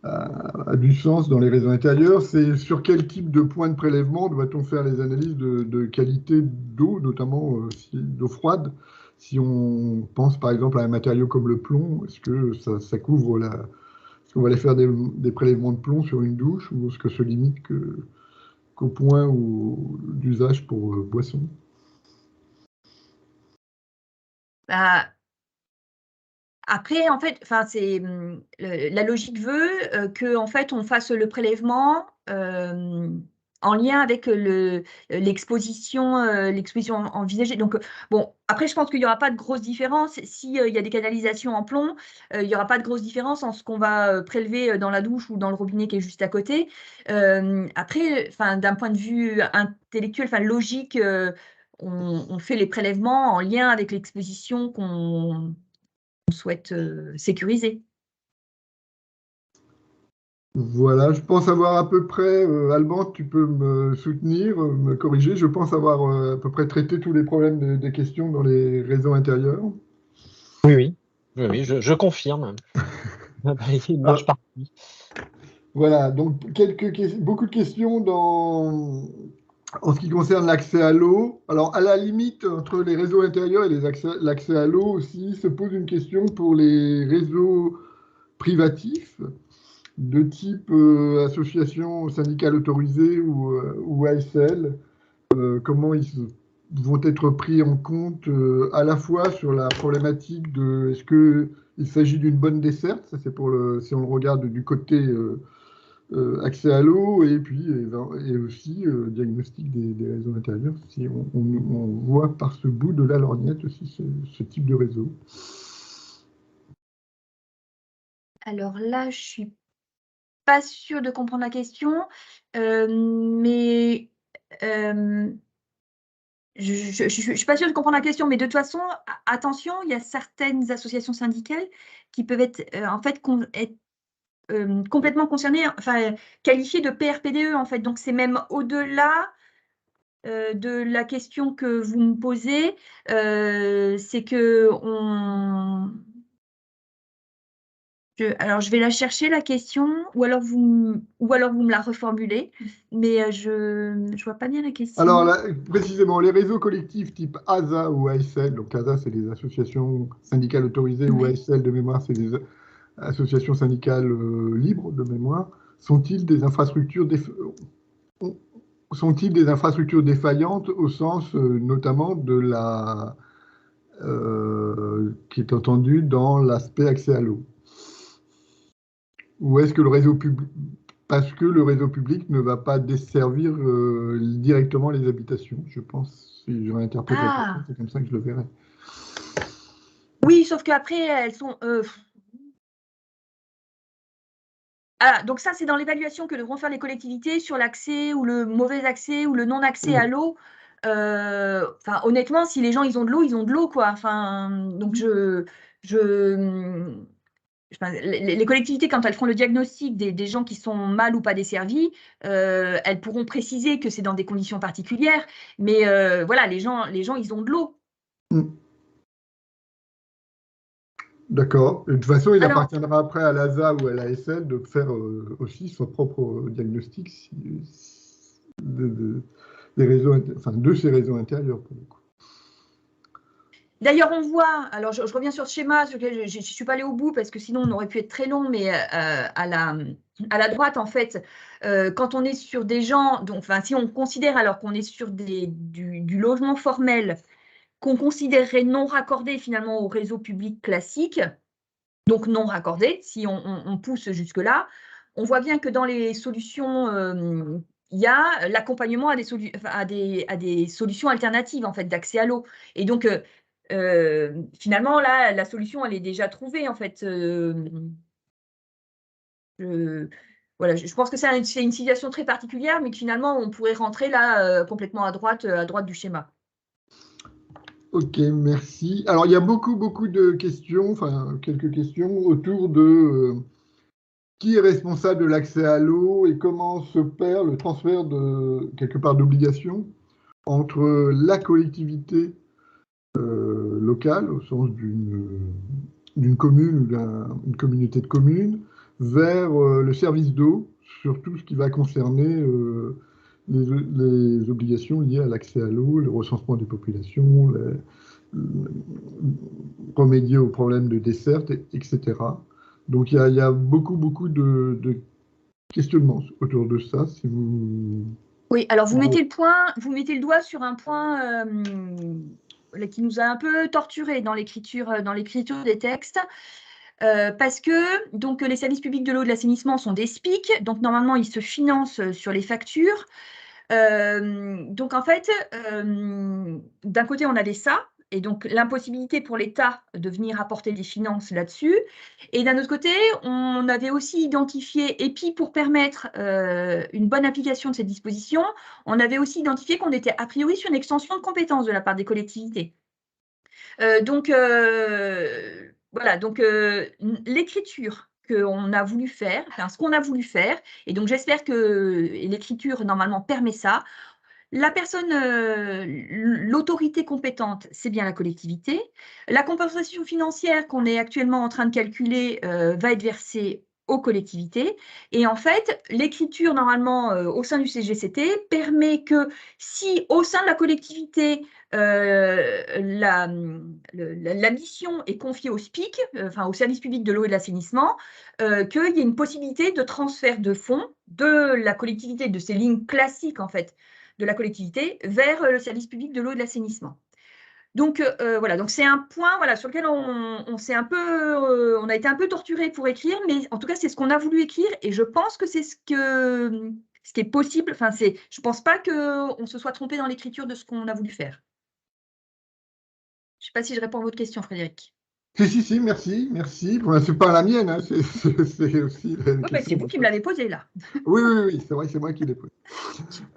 a du sens dans les réseaux intérieurs. C'est sur quel type de point de prélèvement doit-on faire les analyses de qualité d'eau, notamment d'eau froide? Si on pense par exemple à un matériau comme le plomb, est-ce que ça couvre est-ce qu'on va aller faire des prélèvements de plomb sur une douche, ou est-ce que se limite qu'au point d'usage pour boisson? Après, en fait, la logique veut que en fait, on fasse le prélèvement en lien avec l'exposition envisagée. Donc, bon, après, je pense qu'il n'y aura pas de grosse différence. S'il y a des canalisations en plomb, il n'y aura pas de grosse différence en ce qu'on va prélever dans la douche ou dans le robinet qui est juste à côté. Après, d'un point de vue intellectuel, logique, on fait les prélèvements en lien avec l'exposition qu'on souhaite sécuriser. Voilà, je pense avoir à peu près, Alban, tu peux me soutenir, me corriger, je pense avoir à peu près traité tous les problèmes des questions dans les réseaux intérieurs. Oui, je confirme. Il marche partout. Voilà, donc beaucoup de questions En ce qui concerne l'accès à l'eau, alors à la limite entre les réseaux intérieurs et l'accès à l'eau aussi, se pose une question pour les réseaux privatifs de type association syndicale autorisée ou ASL. Comment ils vont être pris en compte à la fois sur la problématique de est-ce qu'il s'agit d'une bonne desserte, ça c'est pour si on le regarde du côté accès à l'eau et puis et aussi diagnostic des réseaux intérieurs, si on voit par ce bout de la lorgnette aussi ce type de réseau. Alors là, je suis pas sûre de comprendre la question, mais je suis pas sûre de comprendre la question, mais de toute façon, attention, il y a certaines associations syndicales qui peuvent être en fait complètement concernées, enfin qualifiées de PRPDE en fait. Donc c'est même au-delà de la question que vous me posez, c'est que alors je vais la chercher la question, ou alors vous me la reformulez, mais je vois pas bien la question. Alors là, précisément, les réseaux collectifs type ASA ou ASL, donc ASA c'est les associations syndicales autorisées, ou ASL de mémoire c'est les associations syndicales libres de mémoire, sont-ils des infrastructures défaillantes au sens notamment de la qui est entendu dans l'aspect accès à l'eau? Ou est-ce que le réseau public, parce que le réseau public ne va pas desservir directement les habitations, je pense, si je réinterprète la question, c'est comme ça que je le verrai. Oui, sauf qu'après, elles sont... donc ça, c'est dans l'évaluation que devront faire les collectivités sur l'accès ou le mauvais accès ou le non-accès à l'eau. Enfin, honnêtement, si les gens, ils ont de l'eau, quoi. Enfin, donc les collectivités, quand elles feront le diagnostic des gens qui sont mal ou pas desservis, elles pourront préciser que c'est dans des conditions particulières, mais voilà, les gens, ils ont de l'eau. D'accord. De toute façon, il appartiendra après à l'ASA ou à l'ASL de faire aussi son propre diagnostic de ces réseaux intérieurs, pour le coup. D'ailleurs, on voit, alors je reviens sur ce schéma sur lequel je ne suis pas allée au bout parce que sinon on aurait pu être très long, mais à la droite, en fait, quand on est sur des gens, donc, enfin, si on considère alors qu'on est sur du logement formel, qu'on considérerait non raccordé finalement au réseau public classique, donc non raccordé, si on pousse jusque-là, on voit bien que dans les solutions, il y a l'accompagnement à des solutions alternatives en fait, d'accès à l'eau. Et donc, finalement, là, la solution, elle est déjà trouvée, en fait. Voilà, je pense que c'est une situation très particulière, mais que finalement, on pourrait rentrer là complètement à droite du schéma. Ok, merci. Alors, il y a beaucoup de questions, enfin, quelques questions autour de qui est responsable de l'accès à l'eau et comment se perd le transfert quelque part d'obligations entre la collectivité locale, au sens d'une commune ou d'une communauté de communes, vers le service d'eau, sur tout ce qui va concerner les obligations liées à l'accès à l'eau, le recensement des populations, remédier aux problèmes de desserte, etc. Donc il y a beaucoup de questionnements autour de ça. Si vous... Oui, alors vous mettez le doigt sur un point qui nous a un peu torturés dans l'écriture des textes. Parce que donc, les services publics de l'eau et de l'assainissement sont des SPIC, donc normalement ils se financent sur les factures. Donc en fait, d'un côté on avait ça, et donc l'impossibilité pour l'État de venir apporter des finances là-dessus. Et d'un autre côté, on avait aussi identifié, et puis pour permettre une bonne application de cette disposition, on avait aussi identifié qu'on était a priori sur une extension de compétences de la part des collectivités. Donc voilà, donc l'écriture qu'on a voulu faire, enfin ce qu'on a voulu faire, et donc j'espère que l'écriture normalement permet ça. La personne, l'autorité compétente, c'est bien la collectivité. La compensation financière qu'on est actuellement en train de calculer va être versée aux collectivités. Et en fait, l'écriture, normalement, au sein du CGCT, permet que si, au sein de la collectivité, la mission est confiée au SPIC, enfin au service public de l'eau et de l'assainissement, qu'il y ait une possibilité de transfert de fonds de la collectivité, de ces lignes classiques, en fait, de la collectivité, vers le service public de l'eau et de l'assainissement. Donc voilà, donc c'est un point voilà, sur lequel on s'est un peu, on a été un peu torturé pour écrire, mais en tout cas c'est ce qu'on a voulu écrire et je pense que c'est ce qui est possible. Enfin je pense pas qu'on se soit trompé dans l'écriture de ce qu'on a voulu faire. Je sais pas si je réponds à votre question, Frédéric. Si, merci. Bon, c'est pas la mienne, hein, c'est aussi la Oui, c'est vous qui me l'avez posé là. Oui, c'est vrai, c'est moi qui l'ai posé.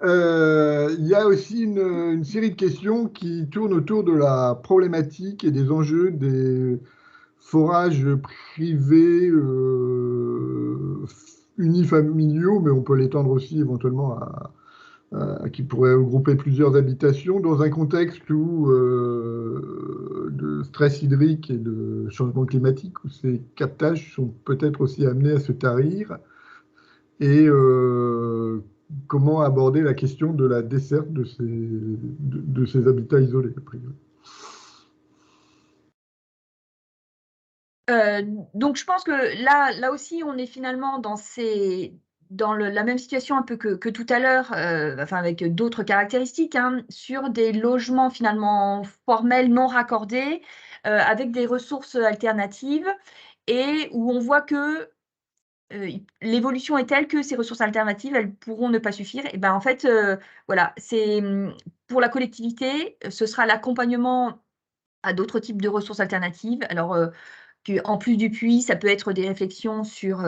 Il y a aussi une série de questions qui tournent autour de la problématique et des enjeux des forages privés unifamiliaux, mais on peut l'étendre aussi éventuellement qui pourrait regrouper plusieurs habitations dans un contexte où de stress hydrique et de changement climatique, où ces captages sont peut-être aussi amenés à se tarir, et comment aborder la question de la desserte de ces habitats isolés, a priori. Donc je pense que là aussi on est finalement dans la même situation un peu que tout à l'heure, enfin avec d'autres caractéristiques, hein, sur des logements finalement formels non raccordés, avec des ressources alternatives et où on voit que l'évolution est telle que ces ressources alternatives, elles pourront ne pas suffire. Et ben en fait, voilà, c'est pour la collectivité, ce sera l'accompagnement à d'autres types de ressources alternatives. Alors en plus du puits, ça peut être des réflexions sur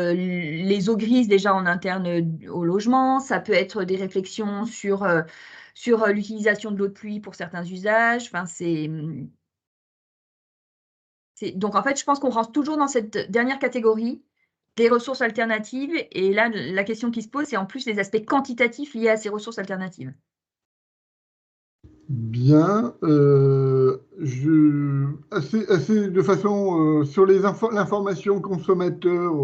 les eaux grises déjà en interne au logement. Ça peut être des réflexions sur l'utilisation de l'eau de pluie pour certains usages. Enfin, donc en fait, je pense qu'on rentre toujours dans cette dernière catégorie des ressources alternatives. Et là, la question qui se pose, c'est en plus les aspects quantitatifs liés à ces ressources alternatives. Bien, assez de façon sur l'information consommateur.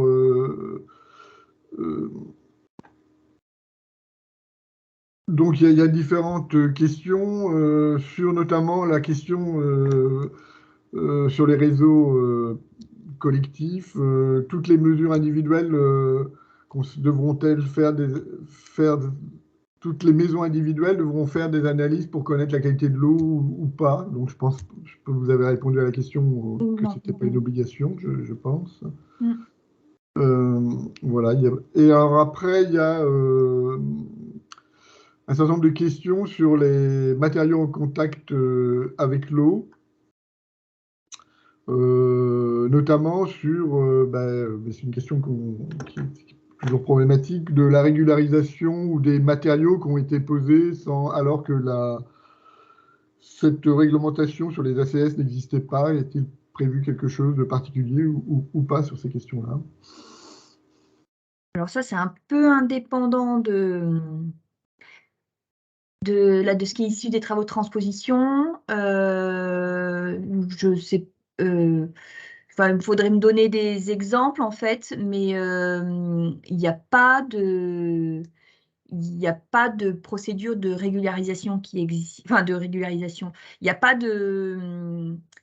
Donc il y a différentes questions sur notamment la question sur les réseaux collectifs. Toutes les mesures individuelles devront-elles toutes les maisons individuelles devront faire des analyses pour connaître la qualité de l'eau ou pas. Donc, je pense que vous avez répondu à la question que ce n'était pas une obligation, je pense. Voilà. Et alors après, il y a un certain nombre de questions sur les matériaux en contact avec l'eau. Notamment sur, c'est une question qui est toujours problématique, de la régularisation ou des matériaux qui ont été posés alors que cette réglementation sur les ACS n'existait pas. Est-il prévu quelque chose de particulier ou pas sur ces questions-là? Alors ça, c'est un peu indépendant de ce qui est issu des travaux de transposition. Je sais, enfin, il faudrait me donner des exemples en fait, mais il n'y a pas de procédure de régularisation qui existe, enfin de régularisation. Il n'y a pas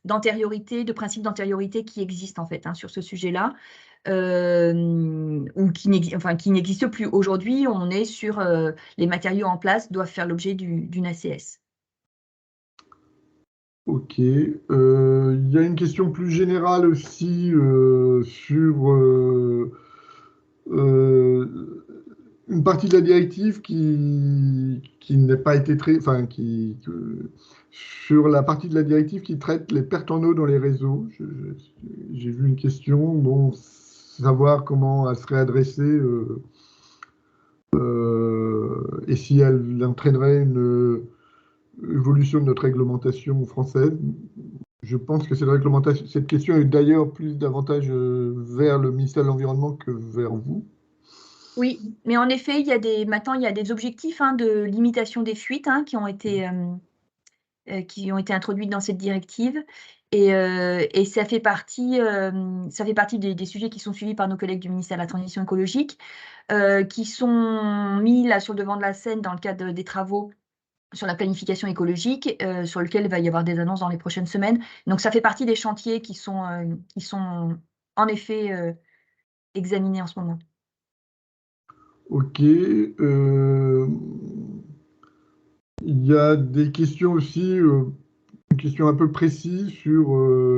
d'antériorité, de principe d'antériorité qui existe en fait, hein, sur ce sujet-là. Ou qui n'existe plus. Aujourd'hui, on est sur les matériaux en place doivent faire l'objet d'une ACS. Ok. Il y a une question plus générale aussi sur une partie de la directive qui n'a pas été très, enfin, sur la partie de la directive qui traite les pertes en eau dans les réseaux. J'ai vu une question, bon, savoir comment elle serait adressée et si elle entraînerait une évolution de notre réglementation française. Je pense que cette question est d'ailleurs plus davantage vers le ministère de l'Environnement que vers vous. Oui, mais en effet, maintenant, il y a des objectifs, hein, de limitation des fuites, hein, qui ont été qui ont été introduites dans cette directive. Et ça fait partie des sujets qui sont suivis par nos collègues du ministère de la Transition écologique, qui sont mis là sur le devant de la scène dans le cadre des travaux sur la planification écologique, sur lequel il va y avoir des annonces dans les prochaines semaines. Donc ça fait partie des chantiers qui sont en effet examinés en ce moment. Ok. Il y a des questions aussi, une question un peu précise sur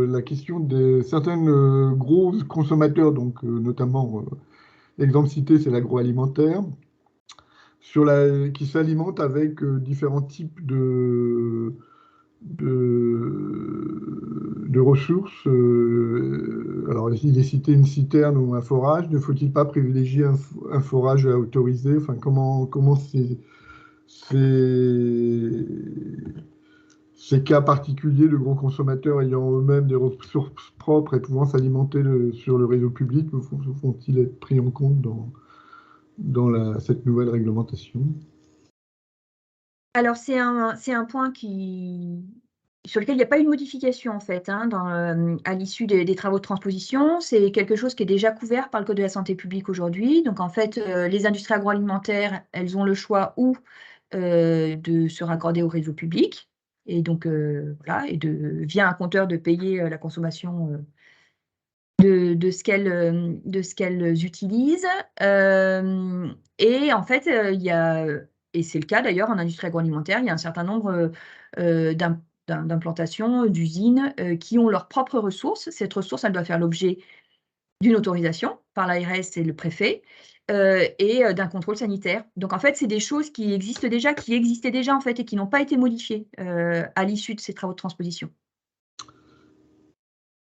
la question de certains gros consommateurs, donc notamment l'exemple cité, c'est l'agroalimentaire, qui s'alimentent avec différents types de ressources. Alors, il est cité une citerne ou un forage. Ne faut-il pas privilégier un forage à autoriser? Enfin, comment ces cas particuliers de gros consommateurs ayant eux-mêmes des ressources propres et pouvant s'alimenter sur le réseau public vont-ils être pris en compte dans cette nouvelle réglementation? Alors, c'est un point sur lequel il n'y a pas eu de modification, en fait, hein, à l'issue des travaux de transposition. C'est quelque chose qui est déjà couvert par le Code de la santé publique aujourd'hui. Donc, en fait, les industries agroalimentaires, elles ont le choix ou de se raccorder au réseau public, et donc, voilà, et via un compteur, de payer la consommation de ce qu'elles utilisent. Et en fait, il y a, et c'est le cas d'ailleurs en industrie agroalimentaire, il y a un certain nombre d'implantations, d'usines qui ont leurs propres ressources. Cette ressource, elle doit faire l'objet d'une autorisation par l'ARS et le préfet, et d'un contrôle sanitaire. Donc en fait, c'est des choses qui existaient déjà en fait, et qui n'ont pas été modifiées à l'issue de ces travaux de transposition.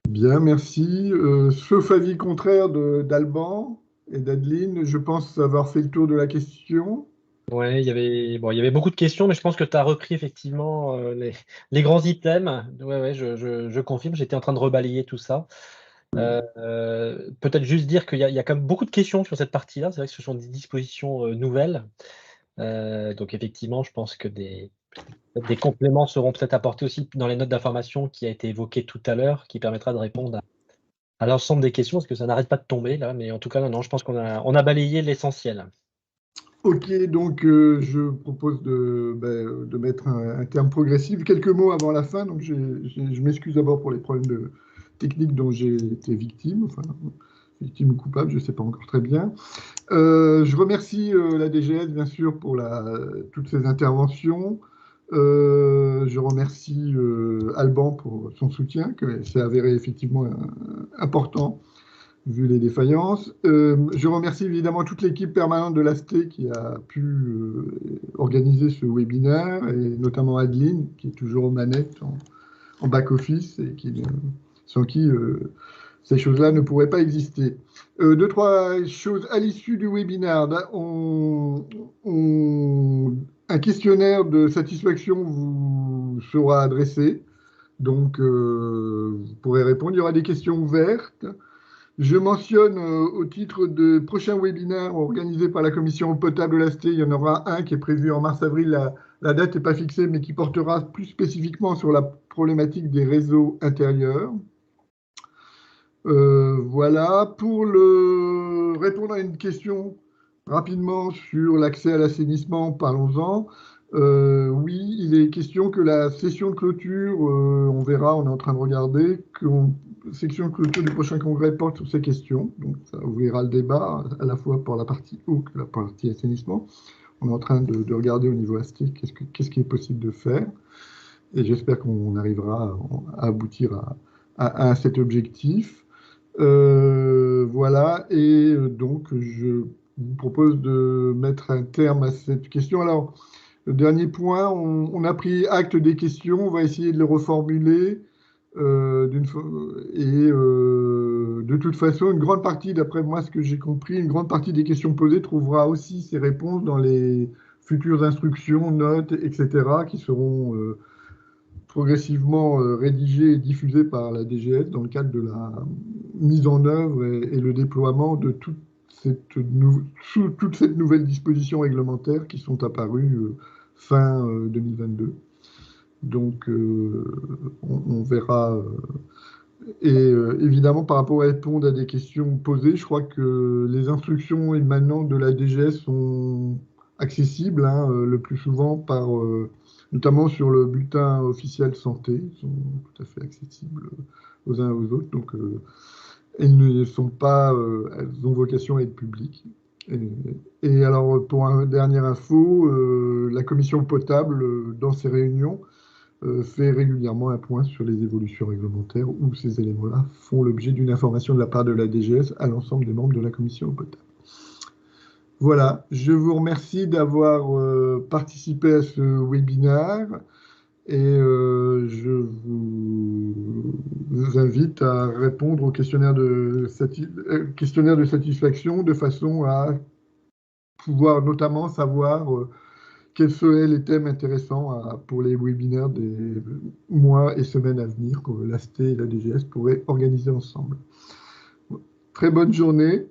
Bien, merci. Sauf avis contraire d'Alban et d'Adeline, je pense avoir fait le tour de la question. Ouais, il y avait beaucoup de questions, mais je pense que tu as repris effectivement les grands items. Ouais, je confirme, j'étais en train de rebalayer tout ça. Peut-être juste dire qu'il y a quand même beaucoup de questions sur cette partie-là. C'est vrai que ce sont des dispositions nouvelles. Donc effectivement, je pense que des compléments seront peut-être apportés aussi dans les notes d'information qui a été évoquée tout à l'heure, qui permettra de répondre à l'ensemble des questions, parce que ça n'arrête pas de tomber là. Mais en tout cas, non, je pense qu'on a balayé l'essentiel. Ok, donc je propose de mettre un terme progressif. Quelques mots avant la fin, donc je m'excuse d'abord pour les problèmes techniques dont j'ai été victime, enfin victime ou coupable, je ne sais pas encore très bien. Je remercie la DGS, bien sûr, pour toutes ces interventions. Je remercie Alban pour son soutien, que s'est avéré effectivement important, vu les défaillances. Je remercie évidemment toute l'équipe permanente de l'AST qui a pu organiser ce webinaire, et notamment Adeline, qui est toujours aux manettes en back-office, et sans qui ces choses-là ne pourraient pas exister. Deux, trois choses à l'issue du webinaire. Un questionnaire de satisfaction vous sera adressé. Donc, vous pourrez répondre. Il y aura des questions ouvertes. Je mentionne au titre de prochains webinaires organisés par la commission eau potable de l'AST, il y en aura un qui est prévu en mars-avril. La date n'est pas fixée, mais qui portera plus spécifiquement sur la problématique des réseaux intérieurs. Voilà. Pour répondre à une question rapidement sur l'accès à l'assainissement, parlons-en. Oui, il est question que la session de clôture, on verra, on est en train de regarder, que la section de clôture du prochain congrès porte sur ces questions. Donc, ça ouvrira le débat à la fois pour la partie eau que la partie assainissement. On est en train de regarder au niveau ASTI qu'est-ce qui est possible de faire. Et j'espère qu'on arrivera à aboutir à cet objectif. Voilà, et donc je vous propose de mettre un terme à cette question. Alors, le dernier point, on a pris acte des questions, on va essayer de les reformuler. De toute façon, une grande partie, d'après moi ce que j'ai compris, une grande partie des questions posées trouvera aussi ses réponses dans les futures instructions, notes, etc., qui seront progressivement rédigé et diffusé par la DGS dans le cadre de la mise en œuvre et le déploiement de toute cette nouvelle disposition réglementaire qui sont apparues fin 2022. Donc, on verra. Évidemment, par rapport à répondre à des questions posées, je crois que les instructions émanant de la DGS sont accessibles, hein, le plus souvent, notamment sur le bulletin officiel santé. Ils sont tout à fait accessibles aux uns et aux autres. Donc, elles ne sont pas, elles ont vocation à être publiques. Et alors, pour une dernière info, la commission potable, dans ses réunions, fait régulièrement un point sur les évolutions réglementaires où ces éléments-là font l'objet d'une information de la part de la DGS à l'ensemble des membres de la commission potable. Voilà, je vous remercie d'avoir participé à ce webinaire et je vous invite à répondre au questionnaire de satisfaction de façon à pouvoir notamment savoir quels seraient les thèmes intéressants pour les webinaires des mois et semaines à venir que l'AST et la DGS pourraient organiser ensemble. Très bonne journée.